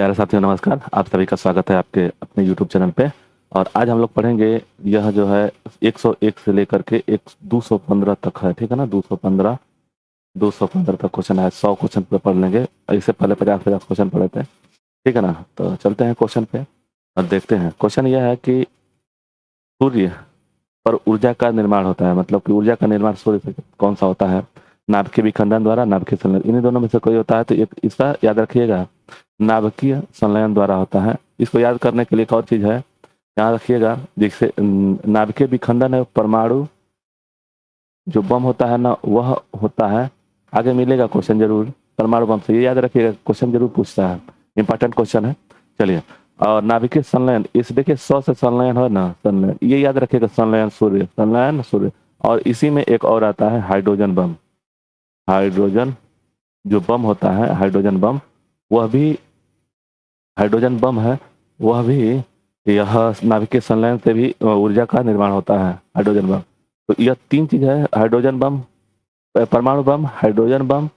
प्यारे साथियों नमस्कार। आप सभी का स्वागत है आपके अपने यूट्यूब चैनल पे। और आज हम लोग पढ़ेंगे यह जो है 101 से लेकर के 215 तक है, ठीक है ना। 215 तक क्वेश्चन है। 100 क्वेश्चन पे पढ़ लेंगे। इससे पहले 50 क्वेश्चन पढ़े थे, ठीक है ना। तो चलते हैं क्वेश्चन पे और देखते हैं। क्वेश्चन यह है कि सूर्य पर ऊर्जा का निर्माण होता है, मतलब कि ऊर्जा का निर्माण सूर्य से कौन सा होता है? नाभिकीय विखंडन द्वारा, नाभिकीय संलयन, इन्हीं दोनों में से कोई होता है। तो एक इसका याद रखिएगा, नाभिकीय संलयन द्वारा होता है। इसको याद करने के लिए एक और चीज है, याद रखिएगा। जिससे नाभिकीय विखंडन है, परमाणु जो बम होता है ना, वह होता है। आगे मिलेगा क्वेश्चन जरूर परमाणु बम से, ये याद रखिएगा, क्वेश्चन जरूर पूछता है, इंपॉर्टेंट क्वेश्चन है। चलिए, और नाभिकीय संलयन, इस देखिए 100 से संलयन हो ना, संलयन ये याद रखिएगा, संलयन सूर्य, संलयन सूर्य। और इसी में एक और आता है हाइड्रोजन बम। हाइड्रोजन जो बम होता है, हाइड्रोजन बम, वह भी हाइड्रोजन बम है, वह भी यह नाभिकीय संलयन से भी ऊर्जा का निर्माण होता है, हाइड्रोजन बम। तो यह तीन चीज है, हाइड्रोजन बम, परमाणु बम, हाइड्रोजन बम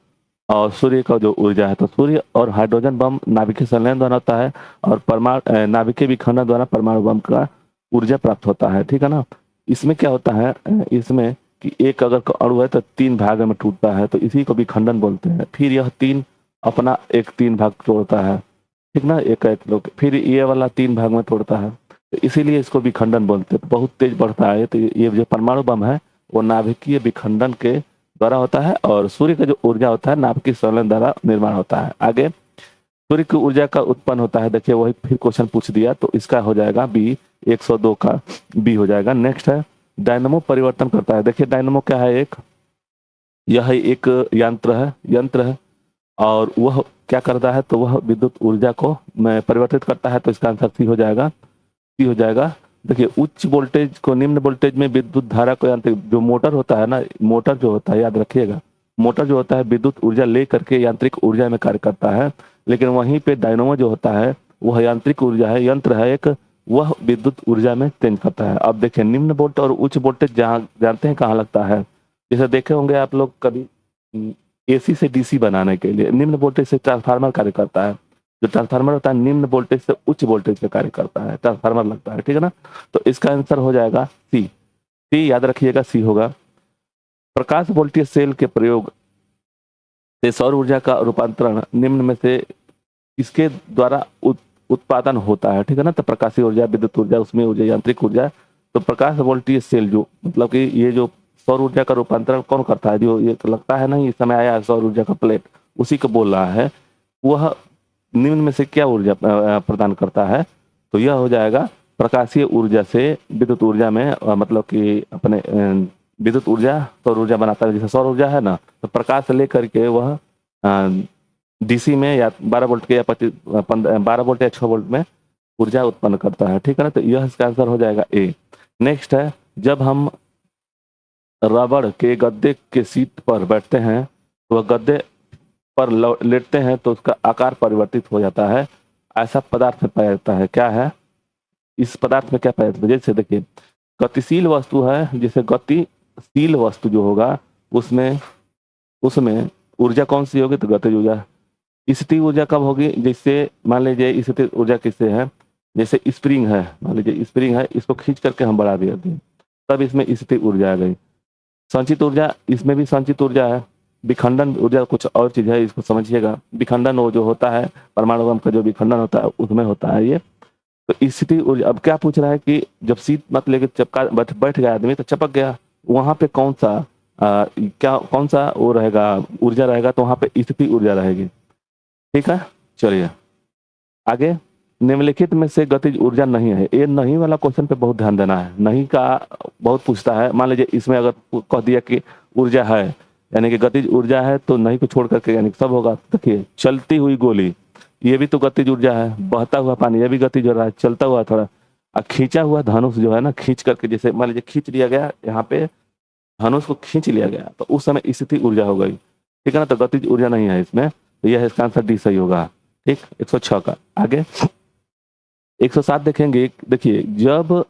और सूर्य का जो ऊर्जा है। तो सूर्य और हाइड्रोजन बम नाभिकीय संलयन द्वारा होता है, और परमाणु नाभिकीय विखंडन द्वारा परमाणु बम का ऊर्जा प्राप्त होता है, ठीक है ना। इसमें क्या होता है, इसमें कि एक अगर अणु है तो 3 भाग में टूटता है, तो इसी को विखंडन बोलते हैं। फिर यह तीन अपना एक 3 भाग तोड़ता है, ठीक ना, एक एक लोग, फिर ये वाला 3 भाग में तोड़ता है, तो इसीलिए इसको विखंडन बोलते हैं। तो बहुत तेज बढ़ता है। तो ये जो परमाणु बम है वो नाभिकीय विखंडन के द्वारा होता है, और सूर्य का जो ऊर्जा होता है नाभिकीय संलयन द्वारा निर्माण होता है। आगे सूर्य की ऊर्जा का उत्पन्न होता है, देखिए वही फिर क्वेश्चन पूछ दिया, तो इसका हो जाएगा बी, 102 का बी हो जाएगा। नेक्स्ट है डायनमो परिवर्तन करता है। देखिए डायनमो क्या है, यह एक यंत्र है, और वह क्या करता है, तो वह विद्युत ऊर्जा को परिवर्तित करता है। तो इसका आंसर सी हो जाएगा, सी हो जाएगा। देखिए उच्च वोल्टेज को निम्न वोल्टेज में विद्युत धारा को यांत्रिक, जो मोटर होता है ना, मोटर जो होता है याद रखिएगा, मोटर जो होता है विद्युत ऊर्जा ले करके यांत्रिक ऊर्जा में कार्य करता है। लेकिन वहीं पे डायनोमो जो होता है वह यांत्रिक ऊर्जा है, यंत्र है एक, वह विद्युत ऊर्जा में चेंज करता है। अब देखिए निम्न वोल्ट और उच्च वोल्टेज जहाँ जानते हैं कहाँ लगता है, जैसे देखे होंगे आप लोग कभी, एसी से डीसी बनाने के लिए निम्न वोल्टेज से ट्रांसफार्मर कार्य करता है। जो ट्रांसफार्मर होता है निम्न वोल्टेज से उच्च वोल्टेज पे कार्य करता है, ट्रांसफार्मर लगता है, ठीक है ना। तो इसका आंसर हो जाएगा सी, सी याद रखिएगा, सी होगा। प्रकाश वोल्टेज सेल के प्रयोग से सौर ऊर्जा का रूपांतरण निम्न में से किसके द्वारा उत्पादन होता है, ठीक है ना। तो प्रकाशीय ऊर्जा, विद्युत ऊर्जा, उसमें ऊर्जा, यांत्रिक ऊर्जा। तो प्रकाश वोल्टेज सेल जो, मतलब कि ये जो सौर ऊर्जा का रूपांतरण कौन करता है, जो ये लगता है ना, इस समय आया है सौर ऊर्जा का प्लेट, उसी को बोल रहा है। वह निम्न में से क्या ऊर्जा प्रदान करता है, तो यह हो जाएगा प्रकाशीय ऊर्जा से विद्युत ऊर्जा में, मतलब कि अपने विद्युत ऊर्जा सौर ऊर्जा बनाता है। जैसे सौर ऊर्जा है ना, तो प्रकाश से लेकर के वह डीसी में या 12 वोल्ट के या 12 वोल्ट या 6 वोल्ट में ऊर्जा उत्पन्न करता है, ठीक है ना। तो यह इसका आंसर हो जाएगा ए। नेक्स्ट है, जब हम रबड़ के गद्दे के सीट पर बैठते हैं तो वह गद्दे पर लेटते हैं तो उसका आकार परिवर्तित हो जाता है, ऐसा पदार्थ में पाया जाता है। क्या है इस पदार्थ में, क्या पाया जाता है? जैसे देखिए गतिशील वस्तु है, जैसे गतिशील वस्तु जो होगा उसमें उसमें ऊर्जा कौन सी होगी, तो गतिज ऊर्जा। स्थिति ऊर्जा कब होगी, जैसे मान लीजिए स्थिति ऊर्जा किससे है, जैसे स्प्रिंग है, मान लीजिए स्प्रिंग है, इसको खींच करके हम बढ़ा दिए, तब इसमें स्थिति ऊर्जा आ गई। संचित ऊर्जा, इसमें भी संचित ऊर्जा है। विखंडन ऊर्जा कुछ और चीज है, इसको समझिएगा। विखंडन वो जो होता है, परमाणु बम का जो विखंडन होता है उसमें होता है ये। तो स्थिति ऊर्जा, अब क्या पूछ रहा है कि जब सीट मत लेके चपका बैठ गया आदमी तो चपक गया, वहां पे कौन सा क्या कौन सा वो रहेगा, ऊर्जा रहेगा, तो वहां पे स्थिति ऊर्जा रहेगी, ठीक है। चलिए आगे, निम्नलिखित में से गतिज ऊर्जा नहीं है। ये नहीं वाला क्वेश्चन पे बहुत ध्यान देना है, नहीं का बहुत पूछता है। मान लीजिए इसमें अगर कह दिया कि ऊर्जा है, यानी कि गतिज ऊर्जा है, तो नहीं को छोड़ करके यानी सब होगा। देखिए चलती हुई गोली, ये भी तो गतिज ऊर्जा है। बहता हुआ पानी, ये भी गतिज हो रहा है, चलता हुआ थोड़ा। खींचा हुआ धनुष जो है ना, खींच करके, जैसे मान लीजिए खींच लिया गया, यहाँ पे धनुष को खींच लिया गया, तो उस समय स्थिति ऊर्जा हो गई, ठीक है ना। तो गतिज ऊर्जा नहीं है इसमें, तो यह इसका आंसर डी सही होगा, ठीक। 106 का। आगे 107 देखेंगे। देखिए जब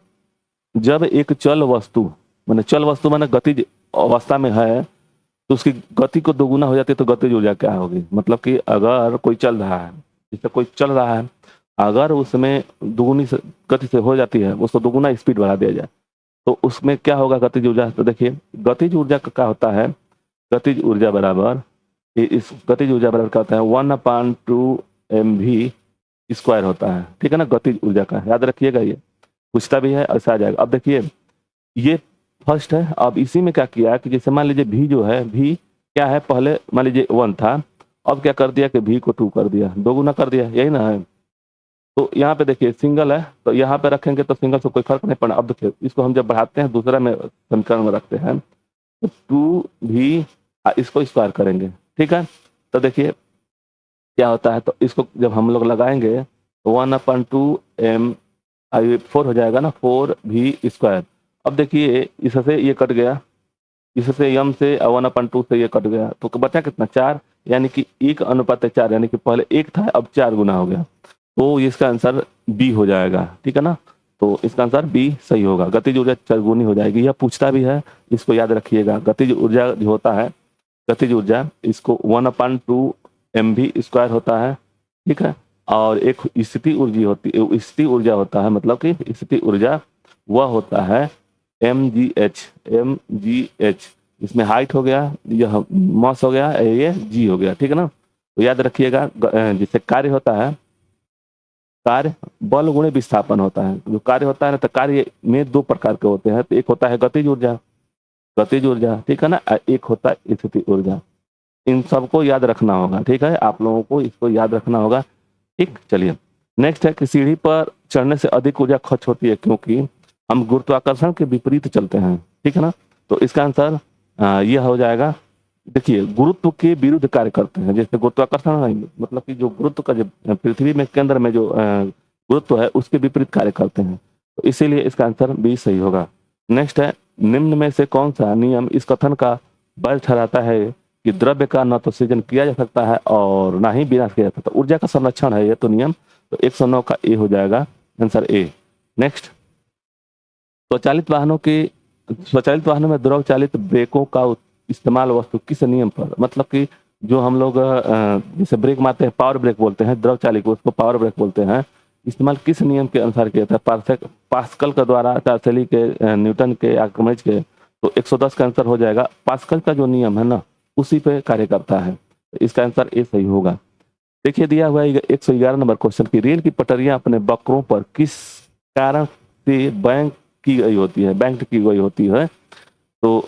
जब एक चल वस्तु माने गतिज अवस्था में है, तो उसकी गति को दोगुना हो जाती है, तो गतिज ऊर्जा क्या होगी, मतलब कि अगर कोई चल रहा है, जैसे कोई चल रहा है, अगर उसमें दुगुनी गति से हो जाती है, उसको दुगुना स्पीड बढ़ा दिया जाए, तो उसमें क्या होगा गतिज ऊर्जा? तो देखिए गतिज ऊर्जा का क्या होता है, गतिज ऊर्जा बराबर, इस गतिज ऊर्जा बराबर क्या होता है, 1/2 mv² होता है, ठीक है ना, गतिज ऊर्जा का। याद रखिएगा, ये पूछता भी है, ऐसा आ जाएगा। अब देखिए ये फर्स्ट है। अब इसी में क्या किया कि जैसे मान लीजिए भी जो है, भी क्या है, पहले मान लीजिए 1 था, अब क्या कर दिया कि भी को 2 कर दिया, दोगुना कर दिया, यही ना है। तो यहाँ पे देखिए सिंगल है, तो यहाँ पे रखेंगे तो सिंगल से कोई फर्क नहीं पड़ना। अब देखिए इसको हम जब बढ़ाते हैं, दूसरा में समीकरण में रखते हैं, तो 2v, इसको स्क्वायर करेंगे, ठीक है। तो देखिए क्या होता है, तो इसको जब हम लोग लगाएंगे तो 1/2m 4 हो जाएगा ना, 4v²। अब देखिए इससे ये कट गया, इससे यम से 1/2 से ये कट गया, तो बचा कितना, 4, यानी कि 1:4, यानी कि पहले 1 था, अब 4 गुना हो गया, तो इसका आंसर बी हो जाएगा, ठीक है ना। तो इसका आंसर बी सही होगा, गतिज ऊर्जा 4 गुनी हो जाएगी। यह पूछता भी है, इसको याद रखिएगा। गतिज ऊर्जा जो होता है, गतिज ऊर्जा इसको 1/2 mv² होता है, ठीक है। और एक स्थिति ऊर्जा होती है, स्थिति ऊर्जा होता है, मतलब कि स्थिति ऊर्जा वह होता है mgh। इसमें हाइट हो गया, यह मास हो गया, ये जी हो गया, ठीक है ना। तो याद रखिएगा, जिससे कार्य होता है, कार्य बल गुणे विस्थापन होता है। जो कार्य होता है ना, तो कार्य में 2 प्रकार के होते हैं, तो एक होता है गतिज ऊर्जा, गतिज ऊर्जा, ठीक है ना, एक होता है स्थिति ऊर्जा। इन सबको याद रखना होगा, ठीक है, आप लोगों को इसको याद रखना होगा, ठीक। चलिए नेक्स्ट है कि सीढ़ी पर चढ़ने से अधिक ऊर्जा खर्च होती है क्योंकि हम गुरुत्वाकर्षण के विपरीत चलते हैं, ठीक है ना। तो इसका आंसर यह हो जाएगा। देखिए गुरुत्व के विरुद्ध कार्य करते हैं, जैसे गुरुत्वाकर्षण नहीं, मतलब कि जो गुरुत्व का, जो पृथ्वी में केंद्र में जो गुरुत्व है, उसके विपरीत कार्य करते हैं, तो इसीलिए इसका आंसर बी सही होगा। नेक्स्ट है, निम्न में से कौन सा नियम इस कथन का वैध ठहराता है कि द्रव्य का न तो सृजन किया जा सकता है और ना ही विनाश किया जा सकता। ऊर्जा का संरक्षण है ये तो नियम, तो 109 का ए हो जाएगा, आंसर ए। नेक्स्ट, स्वचालित वाहनों में द्रव चालित ब्रेकों का इस्तेमाल वस्तु किस नियम पर, मतलब कि जो हम लोग जैसे ब्रेक मारते हैं, पावर ब्रेक बोलते हैं, द्रव चालित उसको पावर ब्रेक बोलते हैं, इस्तेमाल किस नियम के अनुसार किया जाता है, पास्कल के द्वारा, टार्सेली के, न्यूटन के, आर्किमिडीज के। तो 110 का आंसर हो जाएगा, पास्कल का जो नियम है ना, उसी पे कार्य करता है, तो इसका आंसर ए सही होगा। देखिए दिया हुआ है 111 नंबर क्वेश्चन की, रेल की पटरियां अपने वक्रों पर किस कारण से बैंक की गई होती है, बैंक्ड की गई होती है। तो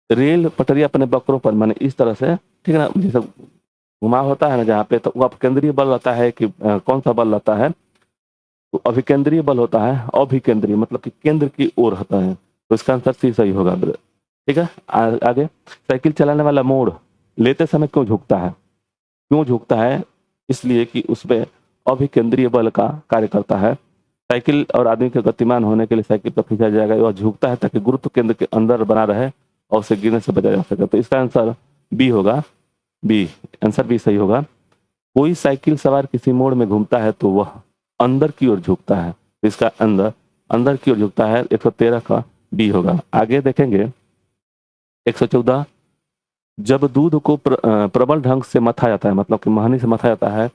रेल पटरियां अपने वक्रों पर, माने इस तरह से, ठीक है ना, जैसे घुमाव होता है ना जहाँ पे, तो वो अपकेंद्रीय बल रहता है कि कौन सा बल रहता है, तो अभिकेंद्रीय बल होता है, अभिकेंद्रीय मतलब कि केंद्र की ओर होता है, तो इसका आंसर सी सही होगा, ठीक है। आगे, साइकिल चलाने वाला मोड़ लेते समय क्यों झुकता है, क्यों झुकता है, इसलिए कि उसपे अभिकेंद्रीय बल का कार्य करता है। साइकिल और आदमी के गतिमान होने के लिए साइकिल पर खींचा जाएगा, वह झुकता है ताकि गुरुत्व केंद्र के अंदर बना रहे और उसे गिरने से बचा जा सके, तो इसका आंसर बी होगा, बी, आंसर बी सही होगा। कोई साइकिल सवार किसी मोड़ में घूमता है तो वह अंदर की ओर झुकता है, तो इसका अंदर की ओर झुकता है, 113 का बी होगा। आगे देखेंगे 114, जब दूध को प्रबल ढंग से मथा जाता है, मतलब कि महनी से मथा जाता है,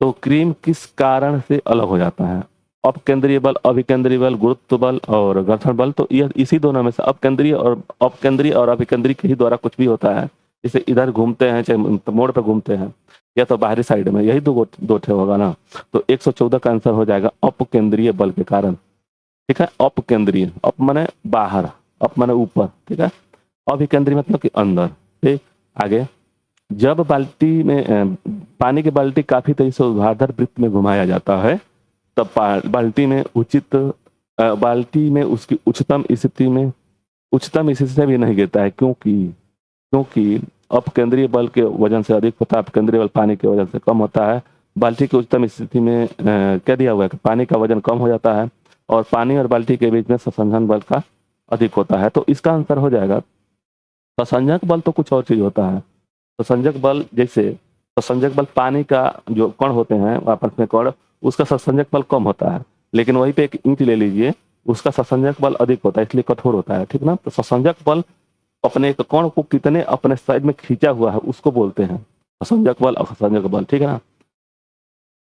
तो क्रीम किस कारण से अलग हो जाता है, अपकेंद्रीय बल, अभिकेंद्रीय बल, गुरुत्व बल और घर्षण बल। तो यह इसी दोनों में से अपकेंद्रीय और अभिकेंद्रीय के ही द्वारा कुछ भी होता है, जैसे इधर घूमते हैं, चाहे मोड़ पर घूमते हैं, या तो बाहरी साइड में, यही दो ठे होगा ना। तो 114 का आंसर हो जाएगा अपकेंद्रीय बल के कारण, ठीक है। अपकेंद्रीय, अप माने बाहर, अप माने ऊपर, ठीक है, अभिकेंद्रीय मतलब कि अंदर, ठीक। आगे, जब बाल्टी में पानी की बाल्टी काफी तेजी से ऊर्ध्वाधर वृत्त में घुमाया जाता है, तब बाल्टी में उसकी उच्चतम स्थिति से भी नहीं गिरता है, क्योंकि अपकेंद्रीय बल के वजन से अधिक होता है, अपकेंद्रीय बल पानी के वजन से कम होता है। बाल्टी की उच्चतम स्थिति में क्या दिया हुआ है कि पानी का वजन कम हो जाता है और पानी और बाल्टी के बीच में संसंजन बल का अधिक होता है, तो इसका आंसर हो जाएगा। संसंजक बल तो कुछ और चीज होता है, संसंजक बल, जैसे संसंजक बल पानी का जो कण होते हैं आपस में कण, उसका संसंजक बल कम होता है, लेकिन वहीं पे एक ईंट ले लीजिए, उसका संसंजक बल अधिक होता है, इसलिए कठोर होता है, ठीक ना। तो संसंजक बल अपने एक कण को कितने अपने साइड में खींचा हुआ है उसको बोलते हैं संसंजक बल और संसंजक बल, ठीक है ना।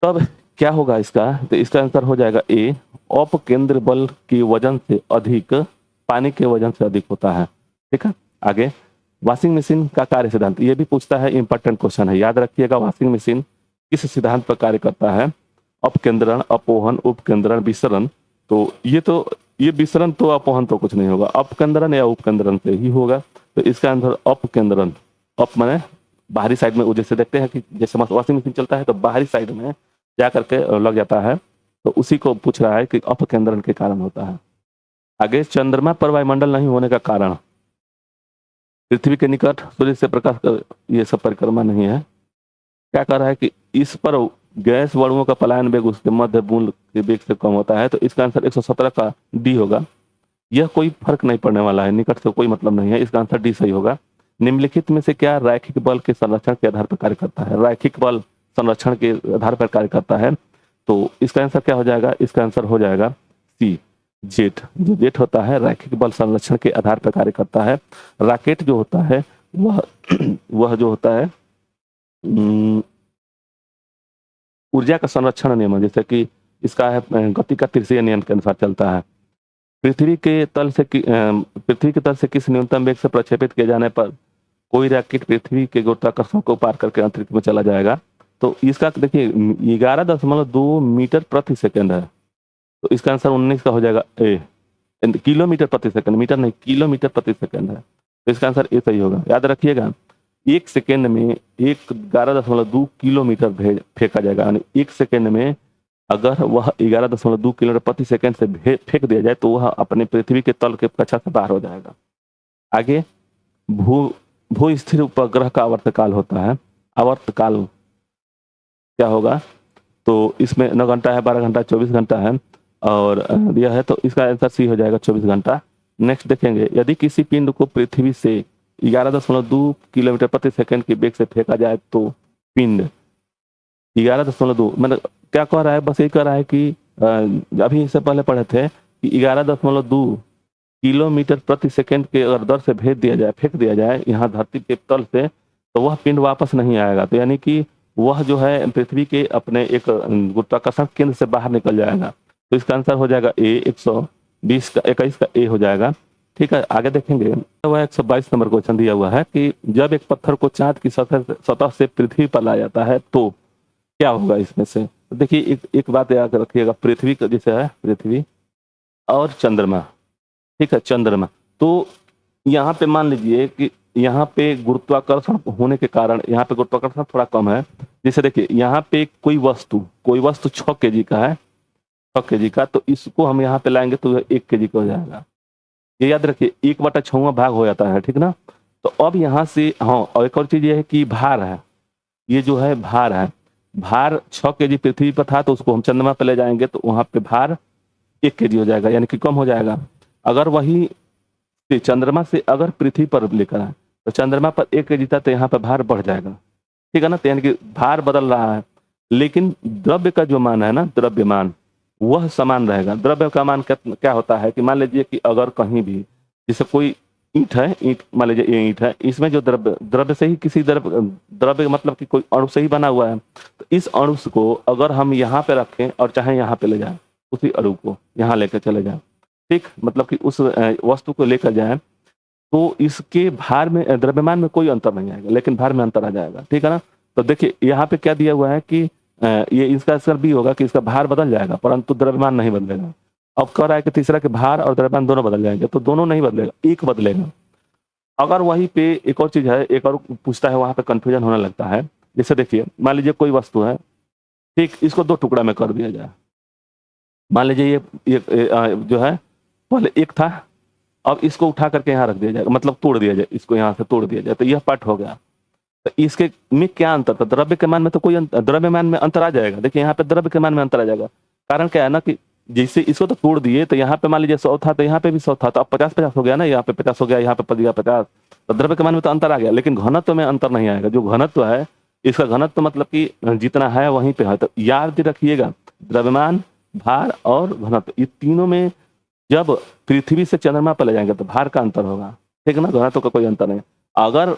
तब क्या होगा इसका, तो इसका आंसर हो जाएगा ए, अपकेंद्र बल के वजन से अधिक पानी के वजन से अधिक होता है। ठीक है, आगे वॉशिंग मशीन का कार्य सिद्धांत, ये भी पूछता है, इंपॉर्टेंट क्वेश्चन है, याद रखिएगा। वॉशिंग मशीन किस सिद्धांत पर कार्य करता है? अपकेंद्रण, अपोहन, उपकेंद्रण, विसरण। तो ये विसरण तो अपोहन तो कुछ नहीं होगा, अपकेंद्रण या उपकेंद्रण से ही होगा। तो इसका आंसर अपकेंद्रण। अप माने बाहरी साइड में, जैसे देखते हैं कि जैसे वॉशिंग मशीन चलता है तो बाहरी साइड में जा करके लग जाता है, तो उसी को पूछ रहा है कि अपकेंद्रण के कारण होता है। आगे चंद्रमा पर वायुमंडल नहीं होने का कारण, पृथ्वी के निकट सूर्य से प्रकाश का ये सब परिक्रमा नहीं है। क्या कर रहा है कि इस पर गैस वणुओं का पलायन वेग उसके मध्य मूल के वेग से कम होता है। तो इसका आंसर 117 का डी होगा। यह कोई फर्क नहीं पड़ने वाला है, निकट से कोई मतलब नहीं है, इसका आंसर डी सही होगा। निम्नलिखित में से क्या रैखिक बल के संरक्षण के आधार पर कार्य करता है? रैखिक बल संरक्षण के आधार पर कार्य करता है, तो इसका आंसर क्या हो जाएगा? इसका आंसर हो जाएगा सी, जेट। जो जेट होता है रैखिक बल संरक्षण के आधार पर कार्य करता है। रॉकेट जो होता है वह वह जो होता है ऊर्जा का संरक्षण नियम, जैसे कि इसका है गति का तृतीय नियम के अनुसार चलता है। पृथ्वी के तल से किस न्यूनतम वेग से प्रक्षेपित किए जाने पर कोई रॉकेट पृथ्वी के गुरुत्वाकर्षण को पार करके अंतरिक्ष में चला जाएगा? तो इसका देखिए 11.2 मीटर प्रति सेकंड है, तो इसका आंसर 19 का हो जाएगा ए। किलोमीटर प्रति सेकंड, मीटर नहीं, किलोमीटर प्रति सेकंड है, तो इसका आंसर ए सही होगा। याद रखिएगा, एक सेकंड में 11.2 किलोमीटर फेंका जाएगा, यानी एक सेकंड में अगर वह 11.2 किलोमीटर प्रति सेकंड से फेंक दिया जाए तो वह अपने पृथ्वी के तल के कक्षा से बाहर हो जाएगा। आगे भू स्थिर उपग्रह का आवर्तकाल होता है। आवर्तकाल क्या होगा? तो इसमें 9 घंटा है, 12 घंटा, 24 घंटा है, और यह है, तो इसका आंसर सी हो जाएगा 24 घंटा। नेक्स्ट देखेंगे, यदि किसी पिंड को पृथ्वी से 11.2 किलोमीटर प्रति सेकंड के वेग से फेंका जाए तो पिंड 11.2 मतलब क्या कह रहा है? बस ये कह रहा है कि अभी इससे पहले पढ़े थे कि 11.2 किलोमीटर प्रति सेकंड के अगर दर से फेंक दिया जाए यहाँ धरती के तल से, तो वह पिंड वापस नहीं आएगा। तो यानी कि वह जो है पृथ्वी के अपने एक गुरुत्वाकर्षण केंद्र से बाहर निकल जाएगा। तो इसका आंसर हो जाएगा ए, 120 का 21 का ए हो जाएगा। ठीक है, आगे देखेंगे, वह 122 नंबर क्वेश्चन दिया हुआ है कि जब एक पत्थर को चांद की सतह से पृथ्वी पर लाया जाता है तो क्या होगा इसमें से? तो देखिए एक बात याद रखिएगा, पृथ्वी का जैसे है पृथ्वी और चंद्रमा, ठीक है, चंद्रमा, तो यहाँ पे मान लीजिए कि यहाँ पे गुरुत्वाकर्षण होने के कारण यहाँ पे गुरुत्वाकर्षण थोड़ा कम है। जैसे देखिए यहाँ पे कोई वस्तु 6 kg का है, 6 kg का, तो इसको हम यहाँ पे लाएंगे तो 1 kg का हो जाएगा। ये याद रखिए, 1/6 भाग हो जाता है, ठीक ना। तो अब यहाँ से हाँ, और एक और चीज ये है कि भार है, ये जो है भार है, भार 6 kg पृथ्वी पर था, तो उसको हम चंद्रमा पे ले जाएंगे तो वहां पे भार 1 kg हो जाएगा, यानी कि कम हो जाएगा। अगर वही चंद्रमा से अगर पृथ्वी पर लेकर आए तो चंद्रमा पर 1 kg था, तो यहाँ पर भार बढ़ जाएगा, ठीक है ना। तो यानी कि भार बदल रहा है, लेकिन द्रव्य का जो मान है ना, द्रव्यमान, वह समान रहेगा। द्रव्य का मान क्या होता है कि मान लीजिए कि अगर कहीं भी जैसे कोई ईंट है, ईंट मान लीजिए ये ईंट है, इसमें जो द्रव्य से ही किसी द्रव्य मतलब कि कोई अणु से ही बना हुआ है, तो इस अणु को अगर हम यहाँ पे रखें और चाहे यहाँ पे ले जाएं, उसी अणु को यहाँ लेकर चले जाएं, ठीक, मतलब कि उस वस्तु को लेकर जाएं, तो इसके भार में द्रव्यमान में कोई अंतर नहीं आएगा, लेकिन भार में अंतर आ जाएगा, ठीक है ना। तो देखिए यहाँ पे क्या दिया हुआ है कि ये इसका आंसर भी होगा कि इसका भार बदल जाएगा परंतु द्रव्यमान नहीं बदलेगा। अब कह रहा है कि तीसरा के भार और द्रव्यमान दोनों बदल जाएंगे, तो दोनों नहीं बदलेगा, एक बदलेगा। अगर वहीं पे एक और चीज है, एक और पूछता है, वहां पे कंफ्यूजन होने लगता है। जैसे देखिए मान लीजिए कोई वस्तु है, ठीक, इसको 2 टुकड़ा में कर दिया जाए। मान लीजिए ये जो है पहले एक था, अब इसको उठा करके यहाँ रख दिया जाएगा, मतलब तोड़ दिया जाए, इसको यहाँ से तोड़ दिया जाए, तो यह पार्ट हो गया। तो इसके में क्या अंतर था? द्रव्य के मान में तो कोई द्रव्यमान में अंतर आ जाएगा। देखिए यहाँ पे द्रव्य के मान में अंतर आ जाएगा। कारण क्या है ना कि जैसे इसको तो तोड़ दिए, तो यहाँ पे मान लीजिए 100 था, तो यहाँ पे भी 100 था, तो अब 50-50 हो गया ना, यहाँ पे 50 हो गया, यहाँ पे 50, तो द्रव्य के मान में तो अंतर आ गया, लेकिन घनत्व में अंतर नहीं आएगा। जो घनत्व है, इसका घनत्व मतलब कि जितना है वहीं पे है। तो याद रखिएगा, द्रव्यमान, भार और घनत्व, ये तीनों में जब पृथ्वी से चंद्रमा पर ले जाएंगे तो भार का अंतर होगा, ठीक है ना, घनत्व का कोई अंतर नहीं। अगर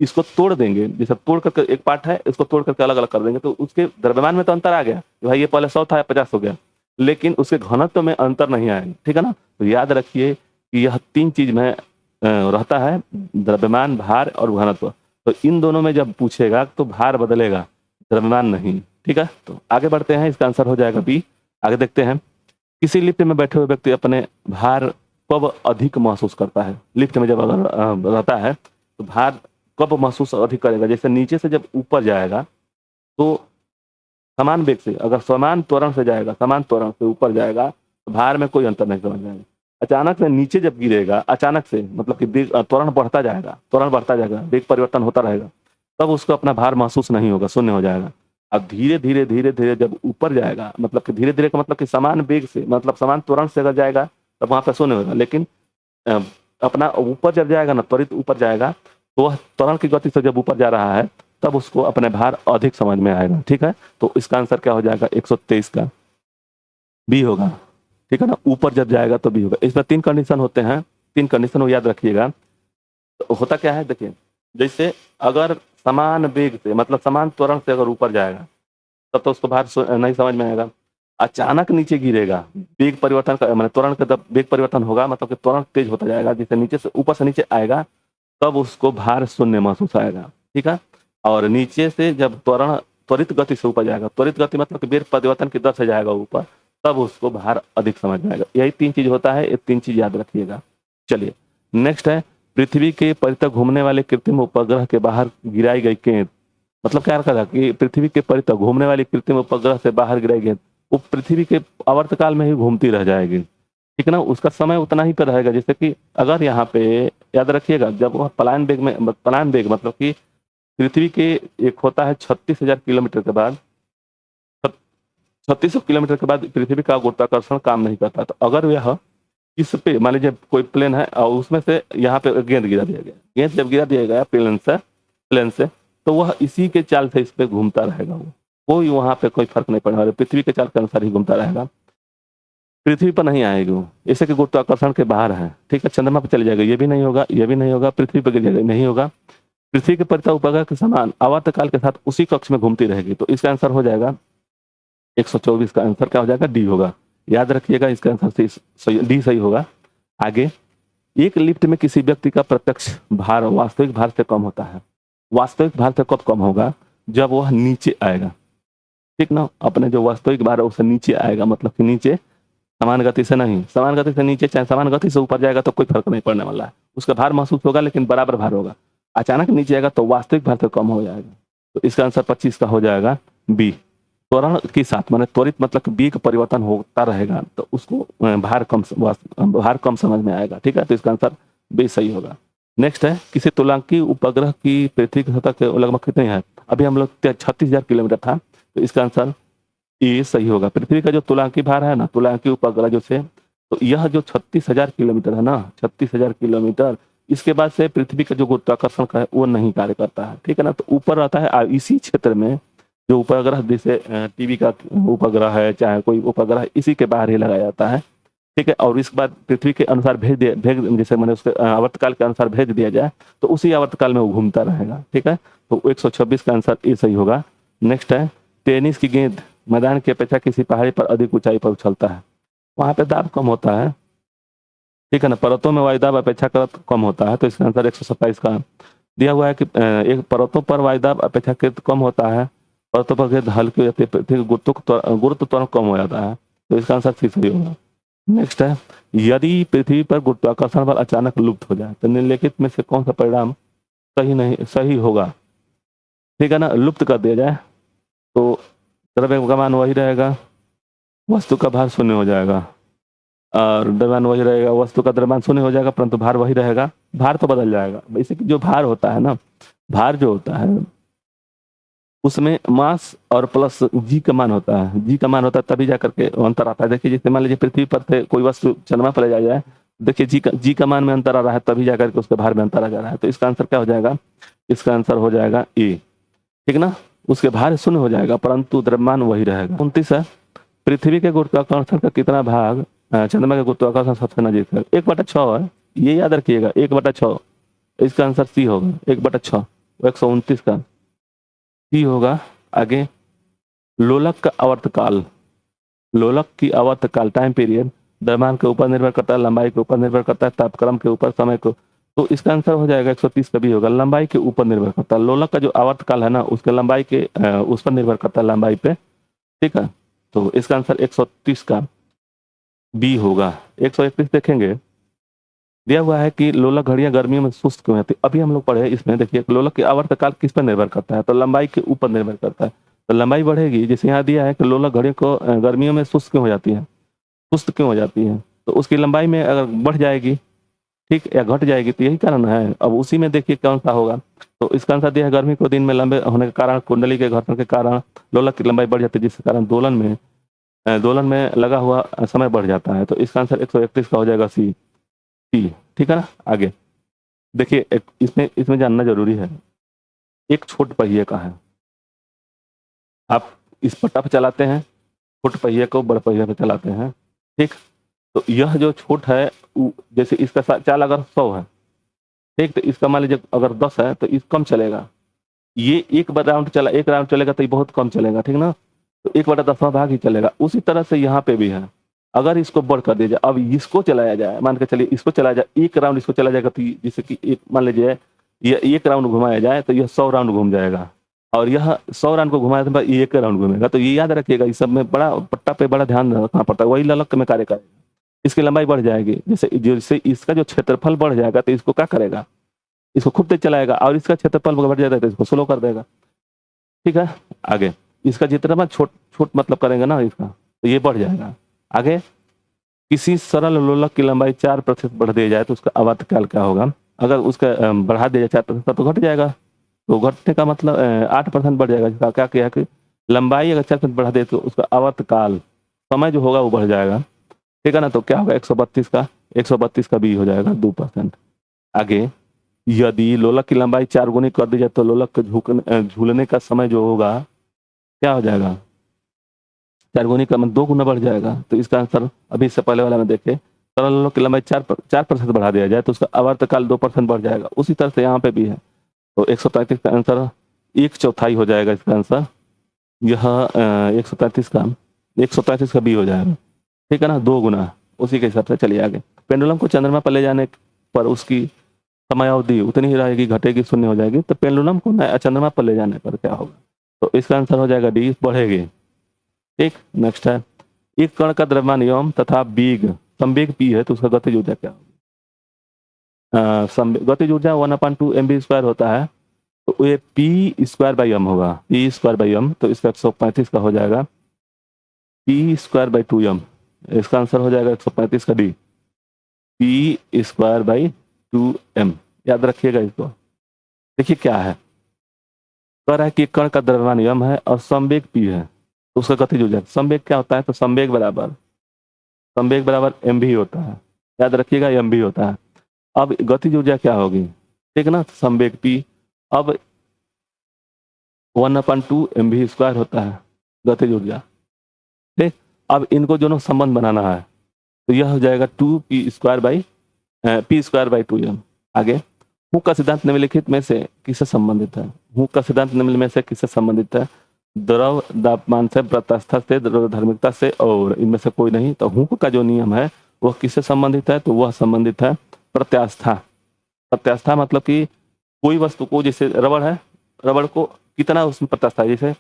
इसको तोड़ देंगे, जैसे तोड़ करके एक पार्ट है, इसको तोड़ करके अलग अलग कर देंगे तो उसके द्रव्यमान में तो अंतर आ गया कि भाई ये पहले 100 था 50 हो गया, लेकिन उसके घनत्व में अंतर नहीं आएगा। ठीक है ना? तो याद रखिए कि यह 3 चीज में रहता है, द्रव्यमान, भार और घनत्व। तो इन दोनों में जब पूछेगा तो भार बदलेगा, द्रव्यमान नहीं। ठीक है, तो आगे बढ़ते हैं, इसका आंसर हो जाएगा बी। आगे देखते हैं, किसी लिफ्ट में बैठे हुए व्यक्ति अपने भार कब अधिक महसूस करता है? लिफ्ट में जब अगर रहता है तो भार कब महसूस अधिक करेगा? जैसे नीचे से जब ऊपर जाएगा तो समान वेग से, अगर समान त्वरण से जाएगा, समान त्वरण से ऊपर जाएगा तो भार में कोई अंतर नहीं समझ आएगा। अचानक से नीचे जब गिरेगा, अचानक से मतलब कि त्वरण बढ़ता जाएगा, त्वरण बढ़ता जाएगा, वेग परिवर्तन होता रहेगा, तब उसको अपना भार महसूस नहीं होगा, शून्य हो जाएगा। अब धीरे धीरे धीरे धीरे जब ऊपर जाएगा, मतलब कि धीरे धीरे का मतलब कि समान वेग से, मतलब समान त्वरण से अगर जाएगा तब वहां पर शून्य होगा, लेकिन अ, अपना ऊपर जब जाएगा ना, त्वरित ऊपर जाएगा, तो वह त्वरण की गति से जब ऊपर जा रहा है तब उसको अपने भार अधिक समझ में आएगा। ठीक है, तो इसका आंसर क्या हो जाएगा? 123 का बी होगा। ठीक है ना? ऊपर जब जाएगा तो बी होगा। इसमें 3 कंडीशन होते हैं, 3 कंडीशन वो याद रखिएगा। तो होता क्या है, देखिए, जैसे अगर समान वेग से, मतलब समान त्वरण से अगर ऊपर जाएगा तब तो उसको भार नहीं समझ में आएगा। अचानक नीचे गिरेगा, वेग परिवर्तन का मतलब त्वरण का जब वेग परिवर्तन होगा, मतलब कि त्वरण तेज होता जाएगा, जैसे नीचे से ऊपर से नीचे आएगा तब उसको भार शून्य महसूस आएगा। ठीक है, और नीचे से जब त्वरण त्वरित गति से ऊपर जाएगा, त्वरित गति मतलब कि वेग परिवर्तन की दर से जाएगा ऊपर, तब उसको भार अधिक समझ में आएगा। यही 3 चीज होता है, ये 3 चीज याद रखिएगा। चलिए नेक्स्ट है, पृथ्वी के परितः घूमने वाले कृत्रिम उपग्रह के बाहर गिराई गई गेंद, मतलब क्या रखा था कि पृथ्वी के परितः घूमने वाली कृत्रिम उपग्रह से बाहर गिराई गेंद वो पृथ्वी के आवर्तकाल में ही घूमती रह जाएगी। ठीक है ना? उसका समय उतना ही पे रहेगा। जैसे कि अगर यहाँ पे याद रखिएगा, जब वह पलायन वेग में, पलायन वेग मतलब कि पृथ्वी के एक होता है 36,000 किलोमीटर के बाद, 3600 किलोमीटर के बाद पृथ्वी का गुरुत्वाकर्षण काम नहीं करता। तो अगर यह इस पे मान लीजिए कोई प्लेन है और उसमें से यहाँ पे गेंद गिरा दिया गया, गेंद जब गिरा दिया गया प्लेन से तो वह इसी के चाल से इस पे घूमता रहेगा, वो कोई वहां पे कोई फर्क नहीं पड़ने वाला, पृथ्वी के चाल के अनुसार ही घूमता रहेगा, पृथ्वी पर नहीं आएगी वो, जैसे कि गुरुत्वाकर्षण के बाहर है। ठीक है, चंद्रमा पर चले जाएगा, ये भी नहीं होगा, ये भी नहीं होगा, पृथ्वी पर गिर जाएगा, नहीं होगा, पृथ्वी के परितः उपग्रह के समान आवर्तकाल के साथ उसी कक्ष में घूमती रहेगी। तो इसका आंसर हो जाएगा 124 का आंसर क्या हो जाएगा? डी होगा। याद रखिएगा, इसका आंसर डी सही होगा। आगे, एक लिफ्ट में किसी व्यक्ति का प्रत्यक्ष भार वास्तविक भार से कम होता है। वास्तविक भार से कब कम होगा? जब वह नीचे आएगा। ठीक ना? अपने जो वास्तविक भार है उससे नीचे आएगा, मतलब कि नीचे, समान गति से नहीं, समान गति से नीचे चाहे समान गति से ऊपर जाएगा तो कोई फर्क नहीं पड़ने वाला है, उसका भार महसूस होगा लेकिन बराबर भार होगा। अचानक नीचे आएगा तो वास्तविक भार से कम हो जाएगा। तो इसका आंसर 25 का हो जाएगा बी। त्वरण के साथ माने त्वरित मतलब कि वेग परिवर्तन होता रहेगा तो उसको भार कम समझ में आएगा। ठीक है, तो इसका आंसर बी सही होगा। नेक्स्ट है, किसी तुलांकी उपग्रह की पृथ्वी की सतह के लगभग कितनी है? अभी हम लोग 36,000 किलोमीटर था, तो इसका आंसर ए सही होगा। पृथ्वी का जो तुलांकी भार है ना, तुलांकी उपग्रह जो से, तो यह जो 36,000 किलोमीटर है ना, 36,000 किलोमीटर, इसके बाद से पृथ्वी का जो गुरुत्वाकर्षण का है वो नहीं कार्य करता है। ठीक है ना? तो ऊपर रहता है इसी क्षेत्र में जो उपग्रह, जैसे टीवी का उपग्रह है चाहे कोई उपग्रह, इसी के बाहर ही लगाया जाता है। ठीक है, और इसके बाद पृथ्वी के अनुसार भेज जैसे मैंने उसके आवर्तकाल के अनुसार भेज दिया जाए तो उसी आवर्तकाल में वो घूमता रहेगा। ठीक है, तो 126 का आंसर ए सही होगा। नेक्स्ट है, टेनिस की गेंद मैदान की अपेक्षा किसी पहाड़ी पर अधिक ऊंचाई पर उछलता है, वहां पे दाब कम होता है। ठीक है ना? पर्वतों में वायुदाब अपेक्षाकृत कम होता है, तो इसका आंसर 127 का दिया हुआ है कि एक पर्वतों पर वायुदाब अपेक्षाकृत कम होता है, पर्वतों पर गेंद हल्की हो जाती है, फिर गुरुत्व त्वरण कम हो जाता है, तो इसका आंसर सी सही होगा। नेक्स्ट है, यदि पृथ्वी पर गुरुत्वाकर्षण बल अचानक लुप्त हो जाए तो निम्नलिखित में से कौन सा परिणाम सही होगा? ठीक है ना? लुप्त कर दिया जाए तो द्रव्य का मान वही रहेगा, वस्तु का भार शून्य हो जाएगा, और द्रव्यमान वही रहेगा, वस्तु का द्रव्यमान शून्य हो जाएगा परंतु भार वही रहेगा। भार तो बदल जाएगा, वैसे कि जो भार होता है ना, भार जो होता है उसमें मास और प्लस जी का मान होता है, जी का मान होता है तभी जाकर के अंतर आता है। देखिए, जैसे मान लीजिए पृथ्वी पर से कोई वस्तु चंद्रमा पर ले जाया जाए, देखिए जी का मान में अंतर आ रहा है तभी जाकर के उसके भार में अंतर आ जा रहा है, तो इसका आंसर क्या हो जाएगा? इसका आंसर हो जाएगा ए। ठीक ना? उसके भार शून्य हो जाएगा परंतु द्रव्यमान वही रहेगा। 29 है, पृथ्वी के गुरुत्वाकर्षण का कितना भाग चंद्रमा के गुरुत्वाकर्षण सबसे नजदीक है? 1/6 है, ये याद रखिएगा, 1/6। इसका आंसर सी होगा, 1/6। वो 129 का। सी होगा आगे लोलक का आवर्तकाल, लोलक की आवर्तकाल टाइम पीरियड द्रव्यमान के ऊपर निर्भर करता है, लंबाई के ऊपर निर्भर करता है, तापक्रम के ऊपर, समय को। तो इसका आंसर हो जाएगा 130 का भी होगा, लंबाई के ऊपर निर्भर करता है। लोलक का जो आवर्तकाल है ना उसके लंबाई के उस पर निर्भर करता है, लंबाई पे। ठीक है, तो इसका आंसर 130 का बी होगा। 131 देखेंगे, दिया हुआ है कि लोलक घड़ियां गर्मियों में सुस्त क्यों होती है। अभी हम लोग पढ़े इसमें, देखिए लोलक की आवर्तकाल किस पर निर्भर करता है, तो लंबाई के ऊपर निर्भर करता है। तो लंबाई बढ़ेगी, जैसे यहाँ दिया है कि लोलक घड़ियों को गर्मियों में सुस्त क्यों हो जाती है, सुस्त क्यों हो जाती है, तो उसकी लंबाई में अगर बढ़ जाएगी, ठीक, या घट जाएगी, तो यही कारण है। अब उसी में देखिए कौन सा होगा, तो इसका आंसर दिया है गर्मी को दिन में लंबे होने के कारण, कुंडली के घर्षण के कारण लोलक की लंबाई बढ़ जाती है, जिसके कारण दोलन में लगा हुआ समय बढ़ जाता है। तो इसका आंसर 131 का हो जाएगा सी। सी, ठीक है ना। आगे देखिए, इसमें इसमें जानना जरूरी है, एक छोट पहिए का है, आप इस पट्टा पे चलाते हैं, छोट पहिए को बड़ पहिए पे चलाते हैं, ठीक। तो यह जो छोट है जैसे इसका चाल अगर 100 है, ठीक, तो इसका मान लीजिए अगर 10 है तो इस कम चलेगा। ये एक राउंड चलेगा तो ये बहुत कम चलेगा, ठीक ना। तो 1/10वां भाग ही चलेगा। उसी तरह से यहाँ पे भी है, अगर इसको बढ़ कर दिया जाए, अब इसको चलाया जाए, मान के चलिए इसको चलाया जाए, एक राउंड इसको चला जाएगा, तो जैसे कि एक मान लीजिए ये एक राउंड घुमाया जाए तो यह 100 राउंड घूम जाएगा, और यह 100 राउंड को घुमाया तो ये एक राउंड घूमेगा। तो ये याद रखिएगा, इस सब में बड़ा पट्टा पे बड़ा ध्यान रखना पड़ता है, वही ललक में कार्य करेगा। इसकी लंबाई बढ़ जाएगी, जैसे जैसे इसका जो क्षेत्रफल बढ़ जाएगा तो इसको क्या करेगा, इसको खूब तेज चलाएगा, और इसका क्षेत्रफल बढ़ जाता है तो इसको स्लो कर देगा। ठीक है, आगे इसका जितना छोट छोट मतलब करेंगे ना इसका, तो ये बढ़ जाएगा। आगे किसी सरल लोलक की लंबाई 4% बढ़ दी जाए तो उसका आवर्तकाल क्या होगा। अगर उसका बढ़ा दिया जाए 4% तो घट जाएगा, तो घटने का मतलब 8% बढ़ जाएगा। जिसका क्या किया कि लंबाई अगर 4% बढ़ा दे तो उसका आवर्तकाल समय जो होगा वो बढ़ जाएगा। ठीक है ना, तो क्या होगा 132 का बी हो जाएगा 2%। आगे यदि लोलक की लंबाई 4 गुनी कर दी जाए तो लोलक के झूलने का समय जो होगा क्या हो जाएगा, 4 गुनी का मतलब 2 गुना बढ़ जाएगा। तो इसका आंसर अभी इससे पहले वाला में देखे, सरल लोलक की लंबाई 4% बढ़ा दिया जाए तो उसका आवर्तकाल 2% बढ़ जाएगा। उसी तरह से यहाँ पे भी है, तो 133 का आंसर 1/4 हो जाएगा इसका आंसर। यह 133 का बी हो जाएगा। ठीक है ना, 2 गुना उसी के हिसाब से। चलिए आगे, पेंडुलम को चंद्रमा पर ले जाने पर उसकी समयावधि उतनी ही रहेगी, घटेगी, शून्य हो जाएगी। तो पेंडुलम को चंद्रमा पर ले जाने पर क्या होगा, तो इसका आंसर हो जाएगा डी, बढ़ेगी। ठीक, नेक्स्ट है, एक कण का द्रव्यमान यम तथा वेग संवेग पी है तो उसका गतिज ऊर्जा क्या होगी। गतिज ऊर्जा 1/2 mv² होता है, तो ये p²/m होगा, p²/m। तो इसका 135 का हो जाएगा p²/2m। इसका आंसर हो जाएगा 135 का डी, p²/2m। याद रखिएगा इसको। देखिए क्या है, कह रहा है कि कण का द्रव्यमान यम है और संवेग p है, तो उसका गतिज ऊर्जा, संवेग क्या होता है, तो संवेग बराबर mv होता है। याद रखिएगा mv होता है। अब गतिज ऊर्जा क्या होगी, ठीक है ना, संवेग p। अब 1/2 mv² होता है गतिज ऊर्जा। ठीक, अब इनको दोनों संबंध बनाना है, तो यह हो जाएगा 2p²/2m। आगे, हुक का सिद्धांत निम्नलिखित में से किससे संबंधित है। हुक का सिद्धांत निम्न में से किससे संबंधित है, द्रव तापमान से, प्रत्यास्था से, द्रव्यधार्मिकता से, और इनमें से कोई नहीं। तो हुक का जो नियम है वह किससे संबंधित है, तो वह संबंधित है प्रत्यास्था। प्रत्यास्था मतलब कि कोई वस्तु को, जैसे रबड़ है, रबड़ को कितना उसमें प्रत्यास्था है, जैसे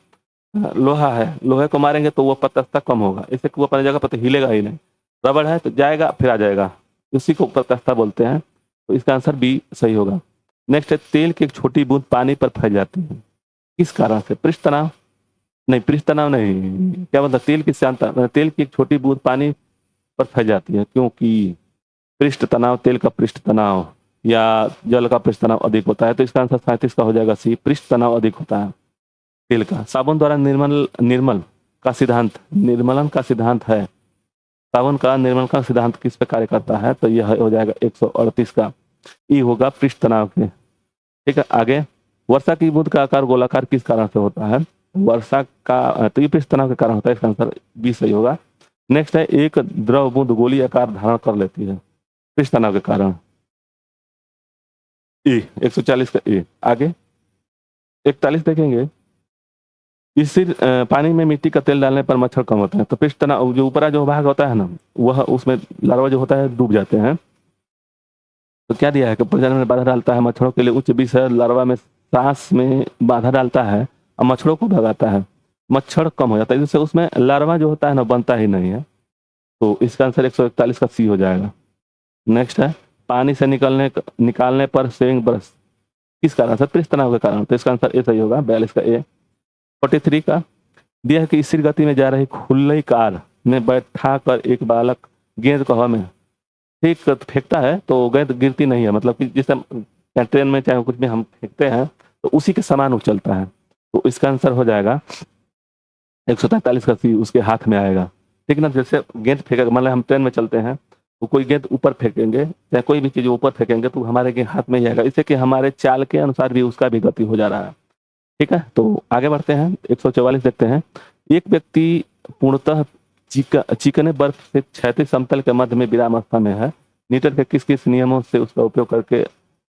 लोहा है, लोहे को मारेंगे तो वह प्रत्यास्था कम होगा, इससे वो अपनी जगह पर तो हिलेगा ही नहीं। रबड़ है तो जाएगा फिर आ जाएगा, उसी को प्रत्यास्था बोलते हैं। तो इसका आंसर बी सही होगा। नेक्स्ट है, तेल की एक छोटी बूंद पानी पर फैल जाती है, किस कारण से। पृष्ठ तनाव नहीं, पृष्ठ तनाव नहीं, क्या मतलब, तेल की श्यानता, तेल की एक छोटी बूंद पानी पर फैल जाती है क्योंकि पृष्ठ तनाव, तेल का पृष्ठ तनाव या जल का पृष्ठ तनाव अधिक होता है। तो इसका आंसर 37 का हो जाएगा सी, पृष्ठ तनाव अधिक होता है तेल का। साबुन द्वारा निर्मलन का सिद्धांत है, साबुन का निर्मल का सिद्धांत किस पे कार्य करता है, तो यह हो जाएगा 138 का, ई होगा पृष्ठ तनाव के। ठीक है, आगे, वर्षा की बूंद का आकार गोलाकार किस कारण से होता है, वर्षा का, तो ये पृष्ठ तनाव के कारण होता है, इसका आंसर बी सही होगा। नेक्स्ट है, एक द्रव बूंद गोली आकार धारण कर लेती है पृष्ठ तनाव के कारण, ए 140 का ए। आगे, 41 देखेंगे, इसी पानी में मिट्टी का तेल डालने पर मच्छर कम होता है। तो पृष्ठ तनाव जो ऊपरा जो भाग होता है ना, वह उसमें लार्वा जो होता है डूब जाते हैं। तो क्या दिया है कि प्रजनन में बाधा डालता है, मच्छरों के लिए उच्च विष है, लार्वा में सांस में बाधा डालता है और मच्छरों को भगाता है। मच्छर कम हो जाता है, जिससे उसमें लार्वा जो होता है ना बनता ही नहीं है। तो इसका आंसर 141 का सी हो जाएगा। नेक्स्ट है, पानी से निकालने पर सेविंग ब्रश किस कारण से? पृष्ठ तनाव के कारण। तो इसका आंसर ए सही होगा, 42 का ए। 43 का दिया है कि स्थिर गति में जा रही खुली कार में बैठा कर एक बालक गेंद को हवा में ठीक फेंकता है, तो गेंद गिरती नहीं है, मतलब कि जिस ट्रेन में चाहे कुछ भी हम फेंकते हैं तो उसी के समान उछलता है। तो इसका आंसर हो जाएगा 143 का सी, उसके हाथ में आएगा। ठीक ना, जैसे गेंद फेंका, मतलब हम ट्रेन में चलते हैं तो कोई गेंद ऊपर फेंकेंगे, चाहे कोई भी चीज ऊपर फेंकेंगे तो हमारे गेंद हाथ में ही आएगा, इससे कि हमारे चाल के अनुसार भी उसका भी गति हो जा रहा है। ठीक है, तो आगे बढ़ते हैं, 144 देखते हैं। एक व्यक्ति पूर्णतः चिकने बर्फ से क्षैतिज समतल के मध्य में विराम अवस्था में है, न्यूटन के किस किस नियमों से उसका उपयोग करके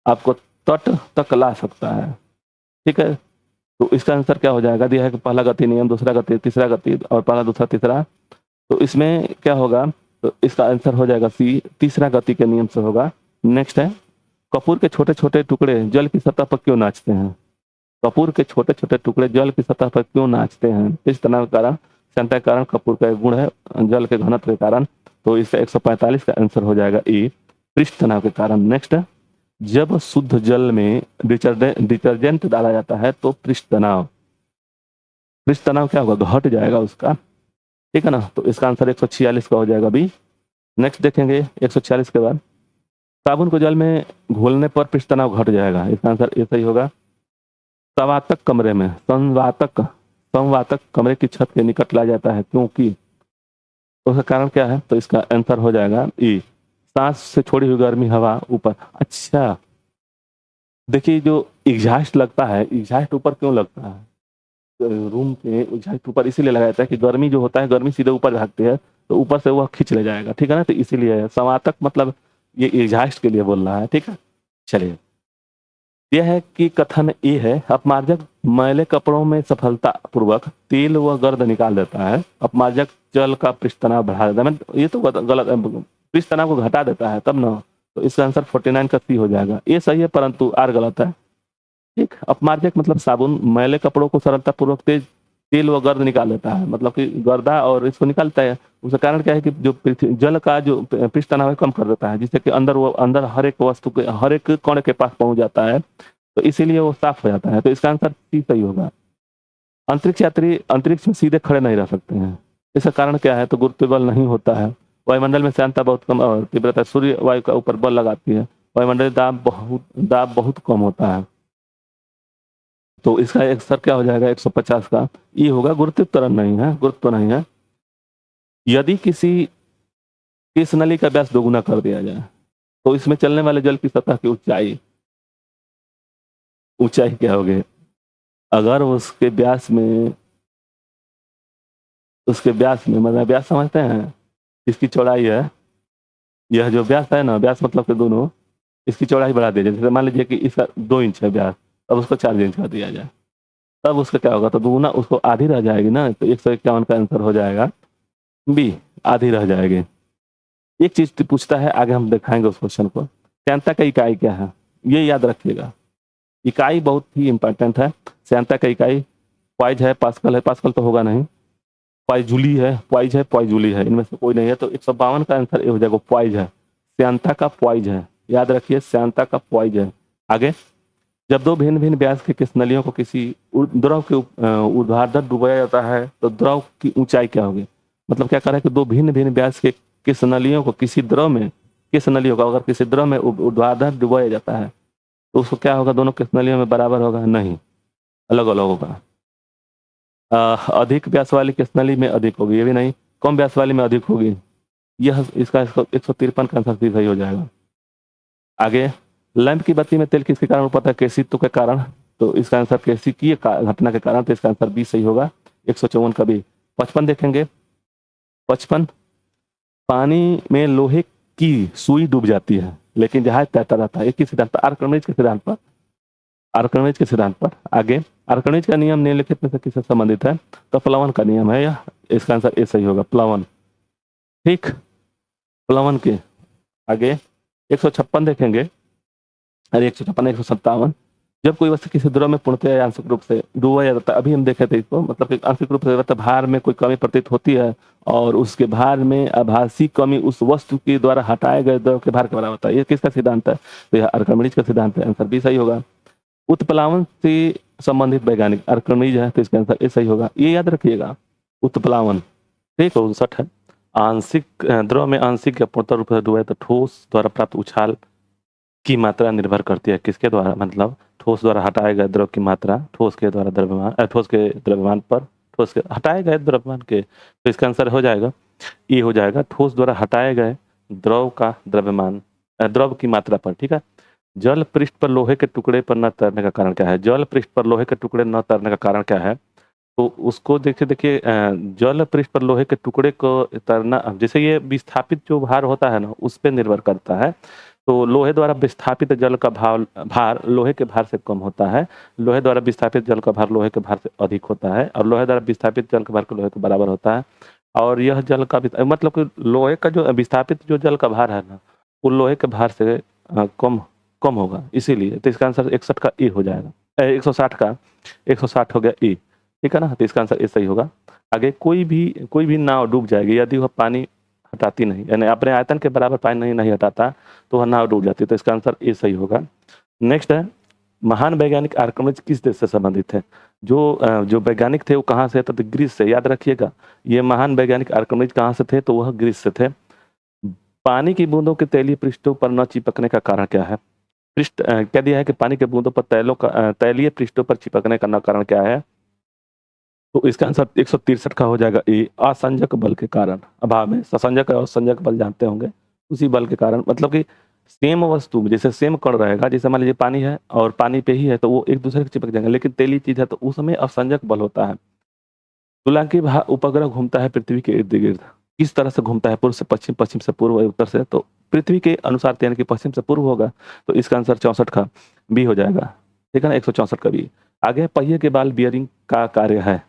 आपको तट तक ला सकता है? ठीक है, तो इसका आंसर क्या हो जाएगा? दिया है कि पहला गति नियम, दूसरा गति, तीसरा गति और पहला दूसरा तीसरा। तो इसमें क्या होगा? तो इसका आंसर हो जाएगा सी, तीसरा गति के नियम से होगा। नेक्स्ट है, कपूर के छोटे छोटे टुकड़े जल की सतह पर क्यों नाचते हैं? कपूर के छोटे छोटे टुकड़े जल की सतह पर क्यों नाचते हैं? इस तनाव के कारण, क्षमता के कारण, कपूर का एक गुण है जल के घनत्व के कारण। तो इसका 145 का आंसर हो जाएगा ए, पृष्ठ तनाव के कारण। नेक्स्ट है, जब शुद्ध जल में डिटर्जेंट डाला जाता है तो पृष्ठ तनाव क्या होगा? घट जाएगा उसका। ठीक है ना, तो इसका आंसर 146 का हो जाएगा बी। नेक्स्ट देखेंगे 146 के बाद, साबुन को जल में घोलने पर पृष्ठ तनाव घट जाएगा। इसका आंसर ए सही होगा। संवातक कमरे में संवातक कमरे की छत के निकट लाया जाता है क्योंकि, तो उसका कारण क्या है? तो इसका आंसर हो जाएगा ई, सांस से छोड़ी हुई गर्मी हवा ऊपर। अच्छा, देखिए जो एग्जॉस्ट लगता है, एग्जॉस्ट ऊपर क्यों लगता है? रूम के एग्जॉस्ट ऊपर इसीलिए लगाया जाता है कि गर्मी जो होता है, गर्मी सीधे ऊपर भागती है तो ऊपर से वह खींच ले जाएगा। ठीक है ना, तो इसीलिए संवातक मतलब ये एग्जॉस्ट के लिए बोल रहा है। ठीक है, चलिए, यह है कि कथन ए है, अपमार्जक मैले कपड़ों में सफलतापूर्वक तेल व गर्द निकाल देता है, अपमार्जक जल का पृष्ठ तनाव बढ़ा देता है। ये तो गलत है, पृष्ठ तनाव को घटा देता है तब ना। तो इसका आंसर 49 का सी हो जाएगा। ये सही है परंतु आर गलत है। ठीक, अपमार्जक मतलब साबुन मैले कपड़ों को सरलतापूर्वक तेल व गर्द निकाल देता है, मतलब कि गर्दा और इसको निकालता है। उसका कारण क्या है कि जो जल का जो पृष्ठ तनाव है कम कर देता है, जिससे कि अंदर हर एक वस्तु के हर एक कण के पास पहुंच जाता है, तो इसीलिए वो साफ हो जाता है। तो इसका आंसर सी सही होगा। अंतरिक्ष यात्री अंतरिक्ष में सीधे खड़े नहीं रह सकते हैं, इसका कारण क्या है? तो गुरुत्व बल नहीं होता है, वायुमंडल में श्यानता बहुत कम और तीव्रता, सूर्य वायु का ऊपर बल लगाती है, वायुमंडल दाब बहुत कम होता है। तो इसका आंसर क्या हो जाएगा? 150 का ये होगा, गुरुत्व त्वरण नहीं है, गुरुत्व नहीं है। यदि किस नली का व्यास दोगुना कर दिया जाए तो इसमें चलने वाले जल की सतह की ऊंचाई क्या होगी? अगर उसके व्यास में मतलब व्यास समझते हैं, इसकी चौड़ाई है, यह जो व्यास है ना, व्यास मतलब कि दोनों, इसकी चौड़ाई बढ़ा दी जाए। जैसे मान लीजिए कि इसका 2 इंच है व्यास, अब उसको 4 इंच कर दिया जाए, तब उसका क्या होगा? तो दोगुना उसको आधी रह जाएगी ना, तो 151 का आंसर हो जाएगा बी, आधी रह जाएगी। एक चीज पूछता है, आगे हम दिखाएंगे उस क्वेश्चन को, श्यानता का इकाई क्या है? ये याद रखिएगा, इकाई बहुत ही इंपॉर्टेंट है। श्यानता का इकाई पॉइज है, पास्कल है, पास्कल तो होगा नहीं, पॉइजूली है, पॉइज है, पॉइजूली है, इनमें से कोई नहीं है। तो 152 का आंसर ये हो जाएगा, पॉइज है, श्यानता का पॉइज है, याद रखिए श्यानता का पॉइज है। आगे, जब दो भिन्न भिन्न व्यास के किस नलियों को किसी द्रव के ऊर्ध्वाधर डुबाया जाता है तो द्रव की ऊंचाई क्या होगी? मतलब क्या कर रहा है कि दो भिन्न भिन्न व्यास के किस नलियों को किस नलियों को अगर किसी द्रव में ऊर्ध्वाधर डुबाया जाता है तो उसको क्या होगा? दोनों किस नलियों में बराबर होगा? नहीं, अलग अलग होगा। अधिक व्यास वाली किस नली में अधिक होगी? ये भी नहीं, कम व्यास वाली में अधिक होगी। यह इसका 153 का आंसर सही हो जाएगा। आगे, लैंप की बत्ती में तेल किसके कारण ऊपर था? केसित्व के कारण। तो इसका आंसर केसिकीय घटना के कारण, तो इसका आंसर बी सही होगा, 154 का बी। 55 देखेंगे, 55, पानी में लोहे की सुई डूब जाती है लेकिन जहाज तैरता रहता है, एक ही सिद्धांत पर, आर्किमिडीज के सिद्धांत पर। आर्किमिडीज के सिद्धांत पर। आगे, आर्किमिडीज का नियम निम्नलिखित में से किससे संबंधित है? तो प्लवन का नियम है यह, इसका आंसर ए सही होगा, प्लवन। ठीक, प्लवन के। आगे 156 देखेंगे, अरे 156 157, जब कोई वस्तु किसी द्रव में पूर्णतः या आंशिक रूप से डूबा जाता है, अभी हम देखे थे इसको, मतलब कि आंशिक रूप से मतलब भार में कोई कमी प्रतीत होती है और उसके भार में आभासी कमी उस वस्तु के द्वारा हटाए गए द्रव के भार के बराबर होता है। ये किसका सिद्धांत है? तो यह आर्किमिडीज का सिद्धांत है, आंसर बी सही होगा। उत्प्लावन से संबंधित वैज्ञानिक आर्किमिडीज है, तो इसका आंसर ए सही होगा, ये याद रखिएगा, उत्प्लावन। ठीक, 59 है, आंशिक द्रव में आंशिक या पूर्णतः रूप से डूबे तो ठोस द्वारा प्राप्त उछाल की मात्रा निर्भर करती है किसके द्वारा? मतलब ठोस द्वारा हटाए गए द्रव की मात्रा ठोस के द्वारा द्रव्यमान, ठोस के द्रव्यमान पर, ठोस के हटाए गए द्रव्यमान के, तो इसका आंसर हो जाएगा ये हो जाएगा, ठोस द्वारा हटाए गए द्रव का द्रव्यमान, द्रव की मात्रा पर। ठीक है, जल पृष्ठ पर लोहे के टुकड़े पर न तैरने का कारण क्या है? जल पृष्ठ पर लोहे के टुकड़े न तैरने का कारण क्या है? तो उसको देखिए, जल पृष्ठ पर लोहे के टुकड़े को तैरना, जैसे ये विस्थापित जो भार होता है ना, उस पर निर्भर करता है। तो लोहे द्वारा विस्थापित जल का भार लोहे के भार से कम होता है, लोहे द्वारा विस्थापित जल का भार लोहे के भार से अधिक होता है, और लोहे द्वारा विस्थापित जल का भार लोहे के बराबर होता है। और यह जल का मतलब कि लोहे का जो विस्थापित जो जल का भार है ना, वो लोहे के भार से कम कम होगा, इसीलिए। तो इसका आंसर 61 का ए हो जाएगा, 160 का 160 हो गया ए। ठीक है ना, तो इसका आंसर ए सही होगा। आगे, कोई भी नाव डूब जाएगी यदि वह पानी हटाती नहीं, यानी अपने आयतन के बराबर पानी नहीं हटाता तो वह नाव डूब जाती है, तो इसका आंसर ए सही होगा। नेक्स्ट है, महान वैज्ञानिक आर्किमिडीज किस देश से संबंधित है? जो वैज्ञानिक थे वो कहाँ से? तो ग्रीस से, याद रखिएगा। ये महान वैज्ञानिक आर्किमिडीज कहाँ से थे? तो वह ग्रीस से थे। पानी की बूंदों के तैलीय पृष्ठों पर न चिपकने का कारण क्या है? क्या दिया है कि पानी के बूंदों पर तैलीय पृष्ठों पर चिपकने का कारण क्या है? तो इसका आंसर 163 का हो जाएगा ए, असंजक बल के कारण, अभाव में। ससंजक और संजक बल जानते होंगे, उसी बल के कारण, मतलब कि सेम वस्तु में जैसे सेम कण रहेगा, जैसे मान लीजिए पानी है और पानी पे ही है तो वो एक दूसरे से चिपक जाएंगे, लेकिन तेली चीज है तो उसमें असंजक बल होता है। तुलांकी उपग्रह घूमता है पृथ्वी के इर्द गिर्द, किस तरह से घूमता है? पूर्व से पश्चिम, पश्चिम से पूर्व, उत्तर से, तो पृथ्वी के अनुसार, यानी कि पश्चिम से पूर्व होगा, तो इसका आंसर 64 का बी हो जाएगा। ठीक है ना, 164 का बी। आगे, पहिए के बाल बियरिंग का कार्य है।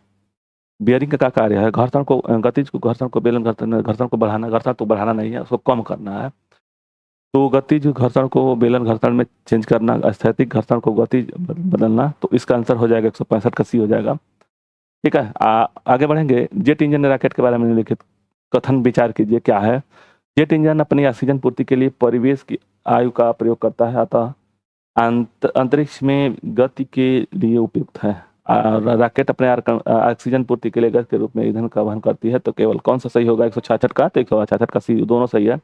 बियरिंग का क्या कार्य है? घर्षण को, गतिज को, घर्षण को, बेलन घर्षण, घर्षण को बढ़ाना, घर्षण तो बढ़ाना नहीं है, उसको कम करना है। तो गतिज घर्षण को बेलन घर्षण में चेंज करना, स्थैतिक घर्षण को गतिज बदलना, तो इसका आंसर हो जाएगा 165 का सी हो जाएगा। ठीक है, आगे बढ़ेंगे। जेट इंजन रॉकेट के बारे में लिखित कथन विचार कीजिए, क्या है? जेट इंजन अपनी ऑक्सीजन पूर्ति के लिए परिवेश की आयु का प्रयोग करता है, अतः अंतरिक्ष में गति के लिए उपयुक्त है। रॉकेट अपने ऑक्सीजन पूर्ति के लिए गैस के रूप में ईंधन का वहन करती है, तो केवल कौन सा सही होगा? 166 का, तो 166 का सी, दोनों सही है।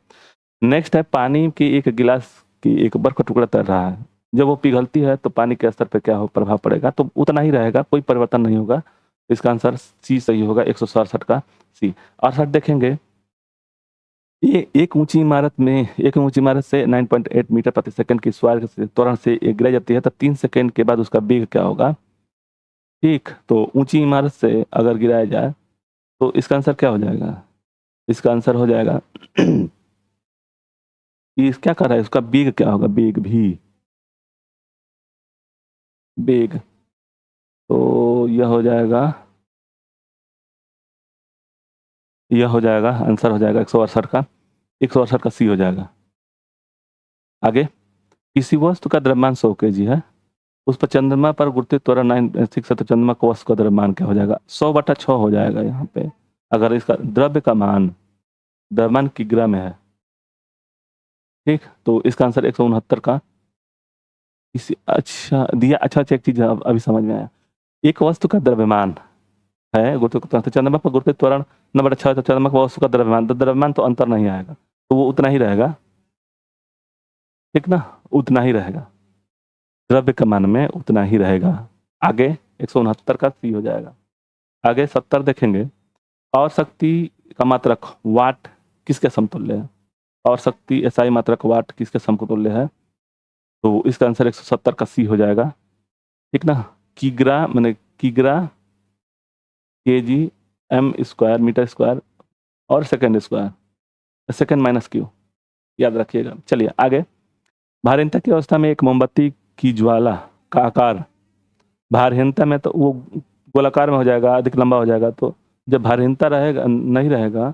नेक्स्ट है, पानी की एक गिलास की एक बर्फ का टुकड़ा तैर रहा है, जब वो पिघलती है तो पानी के स्तर पर क्या हो प्रभाव पड़ेगा? तो उतना ही रहेगा, कोई परिवर्तन नहीं होगा, इसका आंसर सी सही होगा, 167 का सी। 68 देखेंगे, ये एक ऊंची इमारत से 9.8 मीटर प्रति सेकंड की स्वार त्वरण से गिराई जाती है, तो 3 सेकंड के बाद उसका वेग क्या होगा? ठीक, तो ऊंची इमारत से अगर गिराया जाए तो इसका आंसर क्या हो जाएगा? इसका आंसर हो जाएगा ये क्या कर रहा है, उसका वेग क्या होगा? वेग भी, वेग, तो यह हो जाएगा आंसर हो जाएगा 168 का, 168 का सी हो जाएगा। आगे, किसी वस्तु का द्रव्यमान 100 kg है, उस पर चंद्रमा पर गुरुत्वीय त्वरण 9.6 है, तो चंद्रमा को वस्तु का द्रव्यमान क्या हो जाएगा? 100/6 हो जाएगा यहाँ पे, अगर इसका द्रव्य का मान द्रव्यमान की ग्राम में है। ठीक, तो इसका आंसर 169 का इसी, अच्छा दिया, अच्छा एक चीज अभी समझ में आया। एक वस्तु का द्रव्यमान है गुरुत्व, तो चंद्रमा पर गुरुत्व त्वरण 9/6, तो चंद्रमा का वस्तु का द्रव्यमान, तो द्रव्यमान तो अंतर नहीं आएगा, तो वो उतना ही रहेगा। ठीक ना, उतना ही रहेगा, द्रव्य का मान में उतना ही रहेगा। आगे 169 का सी हो जाएगा। आगे 70 देखेंगे, और शक्ति का मात्रक वाट किसके समतुल्य है? और शक्ति एसआई मात्रक वाट किसके समतुल्य है? तो इसका आंसर 170 का सी हो जाएगा। ठीक ना, किग्रा मैंने किग्रा KG M square metre square और second square, second minus Q, याद रखिएगा। चलिए आगे, भारहीनता की अवस्था में एक मोमबत्ती की ज्वाला का आकार, भारहीनता में तो वो गोलाकार में हो जाएगा, अधिक लंबा हो जाएगा। तो जब भारहीनता रहेगा नहीं रहेगा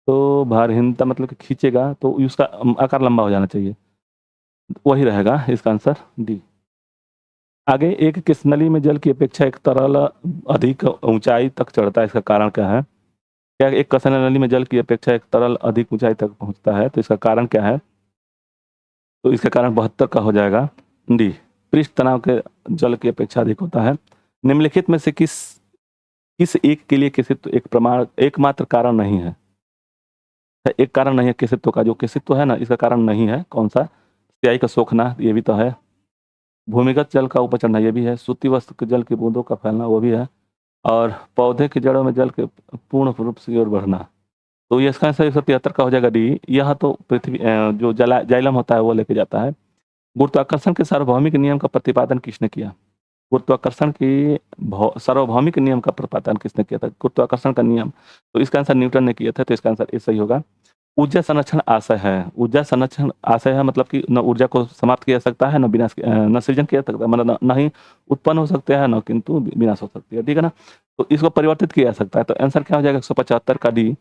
तो भारहीनता मतलब कि खींचेगा तो उसका आकार लंबा हो जाना चाहिए, वही रहेगा इसका आंसर डी। आगे, एक किस नली में जल की अपेक्षा एक तरल अधिक ऊंचाई तक चढ़ता है, इसका कारण क्या है? क्या एक कसन नली में जल की अपेक्षा एक तरल अधिक ऊंचाई तक पहुंचता है? तो इसका कारण क्या है? तो इसका कारण 72 का हो जाएगा डी। पृष्ठ तनाव के जल की अपेक्षा अधिक होता है। निम्नलिखित में से किस किस एक के लिए किसित्व एक प्रमाण एकमात्र कारण नहीं है? एक कारण नहीं है किसित्व का, जो किसित्व है ना, इसका कारण नहीं है। कौन सा? स्याही का सोखना, ये भी तो है। भूमिगत जल का ऊपर चढ़ना, ये भी है। सूती वस्त्र के जल की बूंदों का फैलना, वो भी है। और पौधे की जड़ों में जल के पूर्ण रूप से ओर बढ़ना। तो ये इसका आंसर 173 का हो जाएगा डी। यह तो पृथ्वी जो जाइलम होता है वो लेके जाता है। गुरुत्वाकर्षण के सार्वभौमिक नियम का प्रतिपादन किसने किया? गुरुत्वाकर्षण की सार्वभौमिक नियम का प्रतिपादन किसने किया था? गुरुत्वाकर्षण का नियम, तो इसका आंसर न्यूटन ने किया था। तो इसका आंसर ए सही होगा। ऊर्जा संरक्षण आशय है। ऊर्जा संरक्षण आशय है मतलब कि न ऊर्जा को समाप्त किया जा सकता है, न विनाश न सृजन किया जा सकता है, मतलब न ही उत्पन्न हो सकते हैं, न किंतु विनाश हो सकती है, ठीक है ना। तो इसको परिवर्तित किया जा सकता है। तो आंसर क्या हो जाएगा? 175 का डी।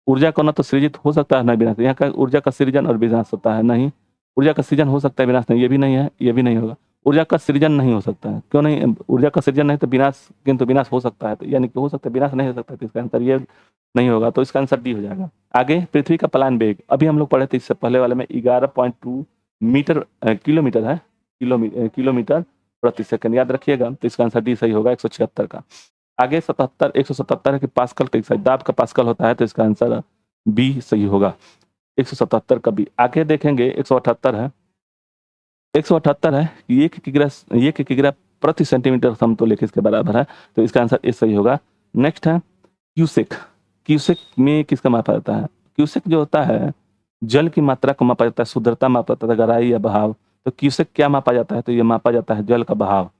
ऊर्जा को न तो सृजित हो सकता है, न विनाश। यहाँ का ऊर्जा का सृजन और विनाश होता है, नहीं। ऊर्जा का सृजन हो सकता है, विनाश नहीं, ये भी नहीं है, ये भी नहीं होगा। ऊर्जा का सृजन नहीं हो सकता है, क्यों नहीं? ऊर्जा का सृजन नहीं तो विनाश, किंतु विनाश हो सकता है, तो यानी कि हो सकता है, विनाश नहीं हो सकता। तो इसका आंसर ये नहीं होगा। तो इसका आंसर डी हो जाएगा। आगे, पृथ्वी का पलायन वेग, अभी हम लोग पढ़े थे इससे पहले वाले में 11.2 मीटर किलोमीटर है, किलोमीटर प्रति सेकंड, याद रखिएगा। तो इसका आंसर डी सही होगा, 176 का। आगे 177 है कि पास्कल का दाब का पास्कल होता है, तो इसका आंसर बी सही होगा, 177 का बी। आगे देखेंगे 178 है। 178 है कि एक किग्रा प्रति सेंटीमीटर समतुल्य किसके बराबर है? तो इसका आंसर ए सही होगा। नेक्स्ट है क्यूसेक। क्यूसेक में किसका मापा जाता है? क्यूसेक जो होता है, जल की मात्रा को मापा जाता है, शुद्धता मापा जाता है, गहराई या बहाव। तो क्यूसेक क्या मापा जाता है? तो ये मापा जाता है जल का बहाव,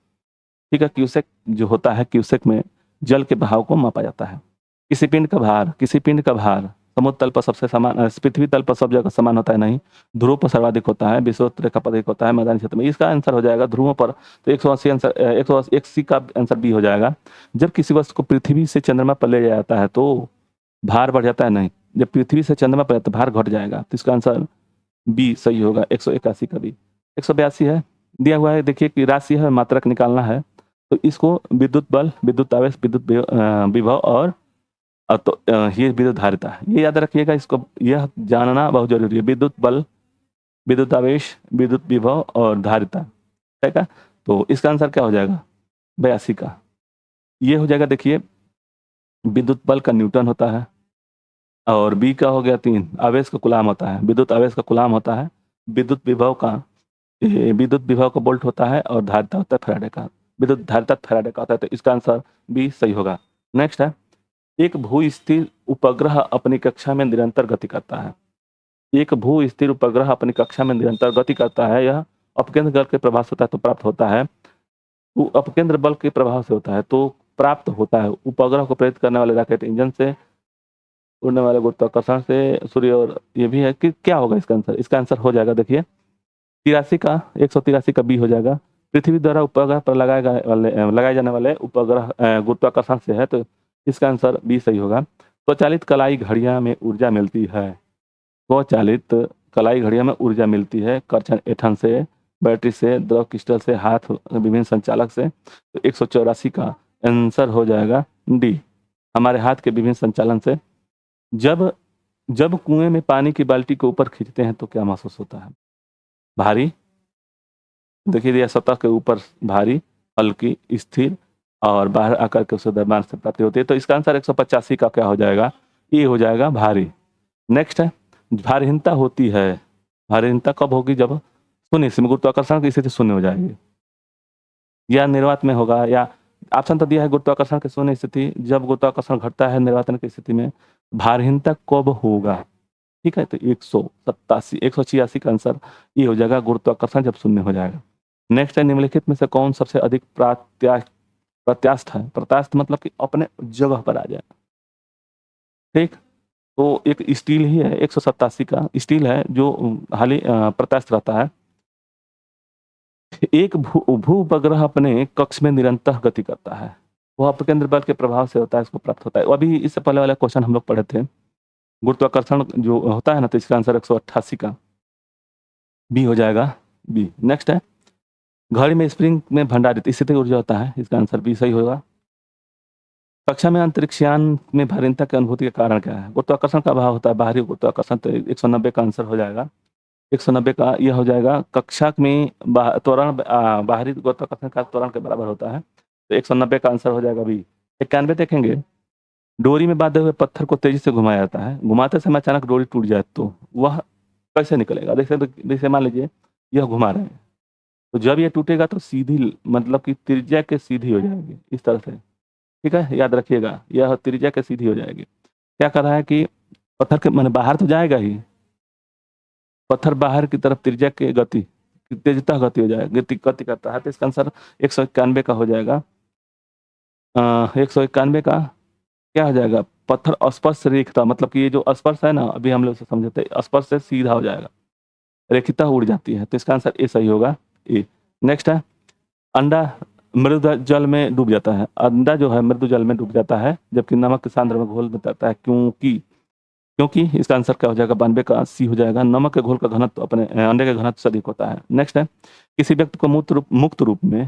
ठीक है। क्यूसेक जो होता है, क्यूसेक में जल के बहाव को मापा जाता है। किसी पिंड का भार समुद्र तल पर सबसे समान, पृथ्वी तल पर सब जगह समान होता है, नहीं। ध्रुव पर सर्वाधिक होता है, विषुवत रेखा पर अधिक होता है, मैदानी क्षेत्र में। इसका आंसर हो जाएगा ध्रुवों पर। तो 180 आंसर 180 का आंसर बी हो जाएगा। जब किसी वस्तु को पृथ्वी से चंद्रमा पर ले जाया जाता है तो भार बढ़ जाता है, नहीं। जब पृथ्वी से चंद्रमा पर तो भार घट जाएगा। तो इसका आंसर बी सही होगा, 181 का बी। 182 है, दिया हुआ है, देखिए कि राशि है, मात्रक निकालना है। तो इसको विद्युत बल, विद्युत आवेश, विद्युत विभव और तो ये विद्युत धारिता है, ये याद रखिएगा। इसको यह जानना बहुत जरूरी है। विद्युत बल, विद्युत आवेश, विद्युत विभव और धारिता, ठीक है। तो इसका आंसर क्या हो जाएगा? 82 का ये हो जाएगा। देखिए, विद्युत बल का न्यूटन होता है, और बी का हो गया 3, आवेश का कूलाम होता है, विद्युत आवेश का कूलाम होता है। विद्युत विभव का वोल्ट होता है, और धारिता होता है फैराडे का, विद्युत धारिता फैराडे का होता है। तो इसका आंसर बी सही होगा। नेक्स्ट है, एक भू स्थिर उपग्रह अपनी कक्षा में निरंतर गति करता है। एक भू स्थिर उपग्रह अपनी कक्षा में निरंतर गति करता है। यह अपकेंद्र बल के प्रभाव से होता है, तो प्राप्त होता है। वो अपकेंद्र बल के प्रभाव से होता है, तो प्राप्त होता है उपग्रह को प्रेरित करने वाले रॉकेट इंजन से, उड़ने वाले गुरुत्वाकर्षण से, सूर्य। और ये भी है कि क्या होगा इसका आंसर? इसका आंसर हो जाएगा, देखिए 183 का बी हो जाएगा। पृथ्वी द्वारा उपग्रह पर लगाए जाने वाले उपग्रह गुरुत्वाकर्षण से है, तो इसका आंसर बी सही होगा। स्वचालित कलाई घड़ियां में ऊर्जा मिलती है। स्वचालित कलाई घड़ियां में ऊर्जा मिलती है कर्षण ऐंठन से, बैटरी से, द्रव क्रिस्टल से, हाथ विभिन्न संचालक से। तो 184 का आंसर हो जाएगा डी, हमारे हाथ के विभिन्न संचालन से। जब जब कुएं में पानी की बाल्टी को ऊपर खींचते हैं तो क्या महसूस होता है? भारी, देखिए यह सतह के ऊपर भारी, हल्की, स्थिर, और बाहर आकर के उससे द्रव्यमान से प्राप्ति होती है। तो इसका आंसर 185 का क्या हो जाएगा? ये हो जाएगा भारी। नेक्स्ट है, भारहीनता होती है। भारहीनता कब होगी? जब शून्य से गुरुत्वाकर्षण की स्थिति शून्य हो जाएगी, या निर्वात में होगा, या ऑप्शन तो दिया है गुरुत्वाकर्षण की शून्य स्थिति, जब गुरुत्वाकर्षण घटता है निर्वातन की स्थिति में। भारहीनता कब होगा? ठीक है, तो 186 का आंसर ये हो जाएगा, गुरुत्वाकर्षण जब शून्य हो जाएगा। नेक्स्ट है, निम्नलिखित में से कौन सबसे अधिक प्रत्यास्थ है? प्रत्यास्थ मतलब कि अपने जगह पर आ जाए, ठीक। तो एक स्टील ही है, 187 का स्टील है जो हाल ही प्रत्यास्थ रहता है। एक भूपग्रह अपने कक्ष में निरंतर गति करता है, वह अपकेंद्र बल के प्रभाव से होता है, इसको प्राप्त होता है। अभी इससे पहले वाला क्वेश्चन हम लोग पढ़े थे, गुरुत्वाकर्षण जो होता है ना, तो इसका आंसर 188 का बी हो जाएगा, बी। नेक्स्ट है, घड़ी में स्प्रिंग में भंडारित स्थितिज ऊर्जा होता है, इसका आंसर बी सही होगा। कक्षा में अंतरिक्षयान में भारीनता की अनुभूति का कारण क्या है? गुरुत्वाकर्षण का अभाव होता है, बाहरी गुरुत्वाकर्षण, तो 190 का आंसर हो जाएगा। 190 का यह हो जाएगा, कक्षा में त्वरण बाहरी गुरुत्वाकर्षण का त्वरण के बराबर होता है, तो 190 का आंसर हो जाएगा बी। 91 देखेंगे, डोरी में बांधे हुए पत्थर को तेजी से घुमाया जाता है, घुमाते समय अचानक डोरी टूट जाए तो वह कैसे निकलेगा? जैसे मान लीजिए यह घुमा रहे हैं, तो जब यह टूटेगा तो सीधी, मतलब कि त्रिज्या के सीधी हो जाएगी इस तरह से, ठीक है, याद रखिएगा, यह त्रिज्या के सीधी हो जाएगी। क्या कर रहा है कि पत्थर के मैंने बाहर तो जाएगा ही, पत्थर बाहर की तरफ त्रिज्या के गति तेजतः गति हो जाएगा, गति करता है, तो इसका आंसर 191 का हो जाएगा। 191 का क्या हो जाएगा? पत्थर स्पर्श रेखता, मतलब कि ये जो स्पर्श है ना, अभी हम लोग समझते हैं, स्पर्श से सीधा हो जाएगा, रेखिता उड़ जाती है, तो इसका आंसर ए सही होगा, ए। नेक्स्ट है, अंडा मृदु जल में डूब जाता है, अंडा जो है मृदु जल में डूब जाता है, जबकि नमक के सांद्र में घोल में जाता है, क्योंकि इसका आंसर क्या हो जाएगा? 92 का सी हो जाएगा। नमक के घोल का घनत्व अपने अंडे के घनत्व से अधिक होता है। नेक्स्ट है, किसी व्यक्ति को मुक्त रूप में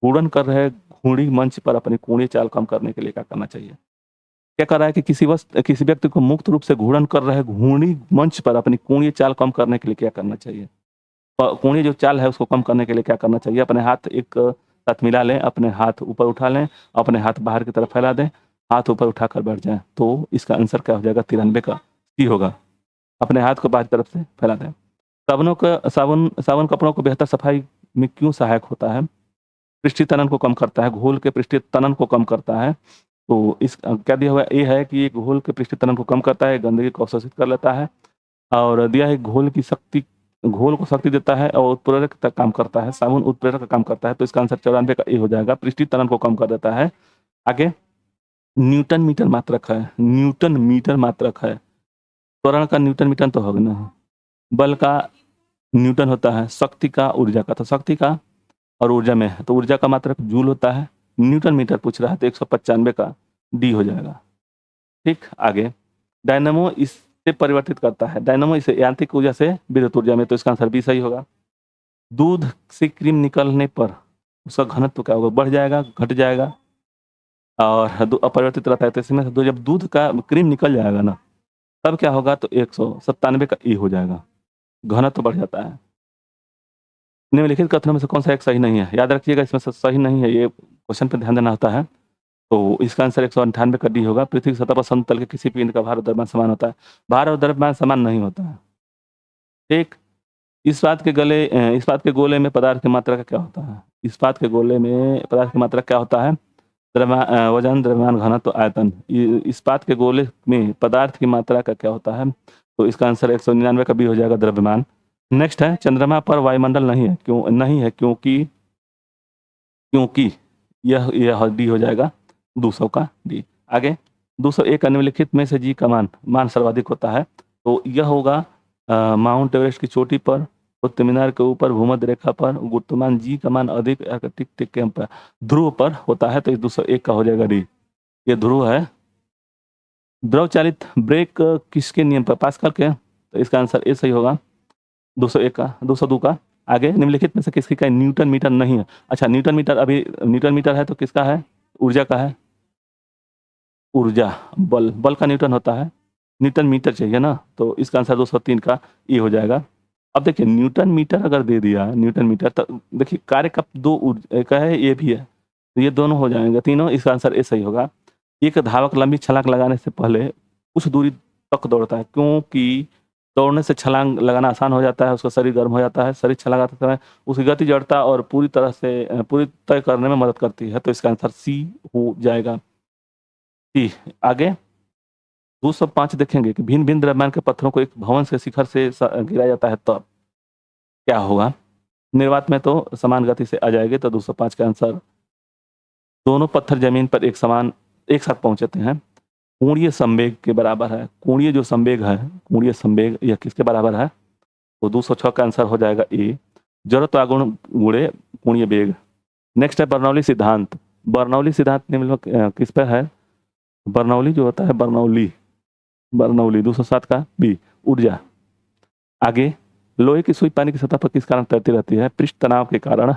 घूर्णन कर रहे घूर्णी मंच पर अपनी कोणीय चाल कम करने के लिए क्या करना चाहिए? क्या कर रहा है कि किसी व्यक्ति को मुक्त रूप से घूर्णन कर रहे घूर्णी मंच पर अपनी कोणीय चाल कम करने के लिए क्या करना चाहिए? कोणीय जो चाल है उसको कम करने के लिए क्या करना चाहिए? अपने हाथ एक साथ मिला लें, अपने हाथ ऊपर उठा लें, अपने हाथ बाहर की तरफ फैला दें, हाथ ऊपर उठाकर बैठ जाएं, तो इसका आंसर क्या हो जाएगा? 93 का सी होगा। अपने हाथ को बाहर की तरफ से फैला दें। साबुन कपड़ों को बेहतर सफाई में क्यों सहायक होता है? पृष्ठीय तनन को कम करता है, घोल के पृष्ठीय तनन को कम करता है, तो इस क्या दिया हुआ ये है कि ये घोल के पृष्ठीय तनन को कम करता है, गंदगी को अवशोषित कर लेता है, और दिया है घोल को शक्ति देता है और उत्प्रेरक का काम करता है, साबुन उत्प्रेरक का काम करता है, तो इसका आंसर 94 का ए हो जाएगा, पृष्ठीय तनन को कम कर देता है। आगे, न्यूटन मीटर मात्रक है, न्यूटन मीटर मात्रक है, त्वरण का न्यूटन मीटर तो होगा ना, बल का न्यूटन होता है, शक्ति का ऊर्जा का, तो शक्ति का और ऊर्जा में है, तो ऊर्जा का मात्रक जूल होता है, न्यूटन मीटर पूछ रहा है, तो 195 का डी हो जाएगा। ठीक, आगे, डायनामो इससे परिवर्तित करता है, डायनामो इसे यांत्रिक ऊर्जा से विद्युत ऊर्जा में, तो इसका आंसर बी सही होगा। दूध से क्रीम निकलने पर उसका घनत्व क्या होगा? बढ़ जाएगा, घट जाएगा, और अपरिवर्तित रहता है, तो इसमें जब दूध का क्रीम निकल जाएगा ना, तब क्या होगा? तो 197 का ए हो जाएगा, घनत्व बढ़ जाता है। निम्नलिखित कथनों में से कौन सा एक सही नहीं है? याद रखिएगा, इसमें से सही नहीं है, ये क्वेश्चन पर ध्यान देना होता है, तो इसका आंसर 198 का डी होगा। पृथ्वी की सतह पर समतल के किसी पिंड का भार और द्रव्यमान समान होता है? भार और द्रव्यमान समान नहीं होता है। ठीक, इस्पात के गोले में पदार्थ की मात्रा का क्या होता है? इस्पात के गोले में पदार्थ की मात्रा क्या होता है? वजन, द्रव्यमान, घनत्व, आयतन। इस्पात के गोले में पदार्थ की मात्रा का क्या होता है? तो इसका आंसर 199 का बी हो जाएगा, द्रव्यमान। नेक्स्ट है, चंद्रमा पर वायुमंडल नहीं है, क्यों नहीं है? क्योंकि यह डी हो जाएगा, 200 का डी। आगे, 201 निम्नलिखित में से जी का मान सर्वाधिक होता है, तो यह होगा माउंट एवरेस्ट की चोटी पर, कुतुब मीनार के ऊपर, भूमध्य रेखा पर, गुरुत्वाकर्षण जी का मान अधिक आर्कटिक के ध्रुव पर होता है, तो 201 का हो जाएगा डी, ये ध्रुव है। द्रव चालित ब्रेक किसके नियम पर? पास्कल के, तो इसका आंसर ए सही होगा, 201 का, 202 का। आगे, निम्नलिखित में से किसकी का न्यूटन मीटर नहीं है? अच्छा, न्यूटन मीटर, अभी न्यूटन मीटर है तो किसका है? ऊर्जा का है, ऊर्जा, बल का न्यूटन होता है, न्यूटन मीटर चाहिए ना, तो इसका आंसर 203 का ए हो जाएगा। अब देखिए, न्यूटन मीटर अगर दे दिया है, न्यूटन मीटर, तो देखिए कार्य का एक है, ये भी है, तो ये दोनों हो जाएंगे तीनों, इसका आंसर ए सही होगा। एक धावक लंबी छलांग लगाने से पहले कुछ दूरी तक दौड़ता है, क्योंकि दौड़ने से छलांग लगाना आसान हो जाता है, उसका शरीर गर्म हो जाता है, शरीर छलांग लगाते समय उसकी गति जड़ता और पूरी तय करने में मदद करती है, तो इसका आंसर सी हो जाएगा, सी। आगे, 205 देखेंगे कि भिन्न भिन्न द्रव्यमान के पत्थरों को एक भवन के शिखर से गिराया जाता है, तब क्या होगा? निर्वात में तो समान गति से आ जाएंगे, तो 205 का आंसर, दोनों पत्थर जमीन पर एक साथ पहुंचते हैं, कोणीय संवेग के बराबर है, कोणीय जो संवेग है, कोणीय संवेग यह किसके बराबर है? तो 206 का आंसर हो जाएगा ए, जड़त्व आगुण गुणे कोणीय वेग। नेक्स्ट है बर्नौली सिद्धांत। बर्नौली सिद्धांत निम्नलिखित किस पर है? बर्नौली जो होता है बर्नौली 207 का बी, ऊर्जा। आगे, लोहे की सुई पानी की सतह पर किस कारण तैरती रहती है? पृष्ठ तनाव के कारण।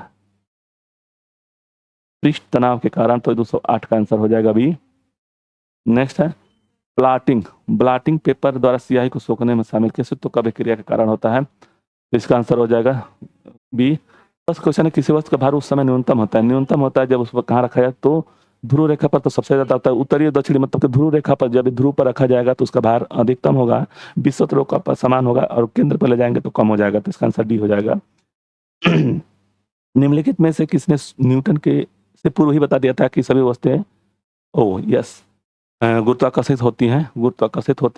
पृष्ठ तनाव के कारण, तो 208 का आंसर हो जाएगा बी। नेक्स्ट है ब्लाटिंग। ब्लाटिंग पेपर द्वारा स्याही को सोखने में शामिल किस उत्तक अभिक्रिया के कारण होता है? तो इसका आंसर हो जाएगा बी। फर्स्ट क्वेश्चन है किसी वस्तु का भार उस समय न्यूनतम होता है। न्यूनतम होता है जब उस पर कहाँ रखा जाए, तो ध्रुव रेखा पर तो सबसे ज्यादा होता है। उत्तरी और दक्षिणी मतलब कि ध्रुव रेखा पर, जब ध्रुव पर रखा जाएगा तो उसका भार अधिकतम होगा, विषुवत रेखा पर समान होगा, और केंद्र पर ले जाएंगे तो कम हो जाएगा। तो इसका आंसर डी हो जाएगा। निम्नलिखित में से किसने न्यूटन के से पूर्व ही बता दिया था कि सभी वस्तुएं यस गुरुत्वाकर्षित होती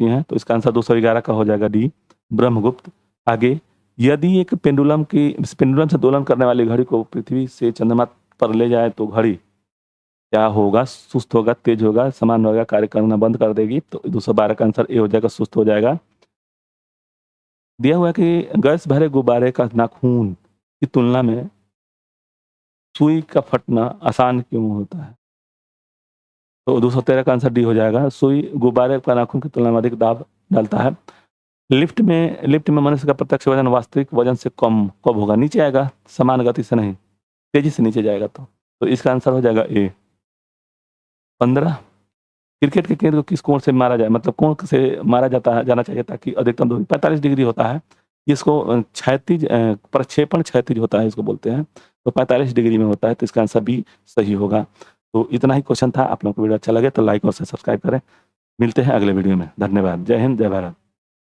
हैं। तो इसका आंसर 211 का हो जाएगा डी, ब्रह्मगुप्त। आगे, यदि एक पेंडुलम से दोलन करने वाली घड़ी को पृथ्वी से चंद्रमा पर ले जाए तो घड़ी क्या होगा? सुस्त होगा, तेज होगा, समान होगा, कार्य करना बंद कर देगी। तो 212 का आंसर ए हो जाएगा, सुस्त हो जाएगा। दिया हुआ कि गैस भरे गुब्बारे का नाखून की तुलना में सुई का फटना आसान क्यों होता है? तो 213 का आंसर डी हो जाएगा। सुई गुब्बारे का नाखून की तुलना में अधिक दाब डालता है। लिफ्ट में मनुष्य का प्रत्यक्ष वजन वास्तविक वजन से कम कब होगा? नीचे आएगा, समान गति से नहीं, तेजी से नीचे जाएगा। तो इसका आंसर हो जाएगा ए। 15, क्रिकेट के गेंद को किस कोण से मारा जाए, मतलब कोण से मारा जाना चाहिए ताकि अधिकतम दूरी 45 डिग्री होता है। इसको क्षैतिज प्रक्षेपण क्षैतिज होता है, इसको बोलते हैं। तो 45 डिग्री में होता है। तो इसका आंसर बी सही होगा। तो इतना ही क्वेश्चन था। आप लोगों को वीडियो अच्छा लगे तो लाइक और सब्सक्राइब करें। मिलते हैं अगले वीडियो में। धन्यवाद। जय हिंद, जय भारत।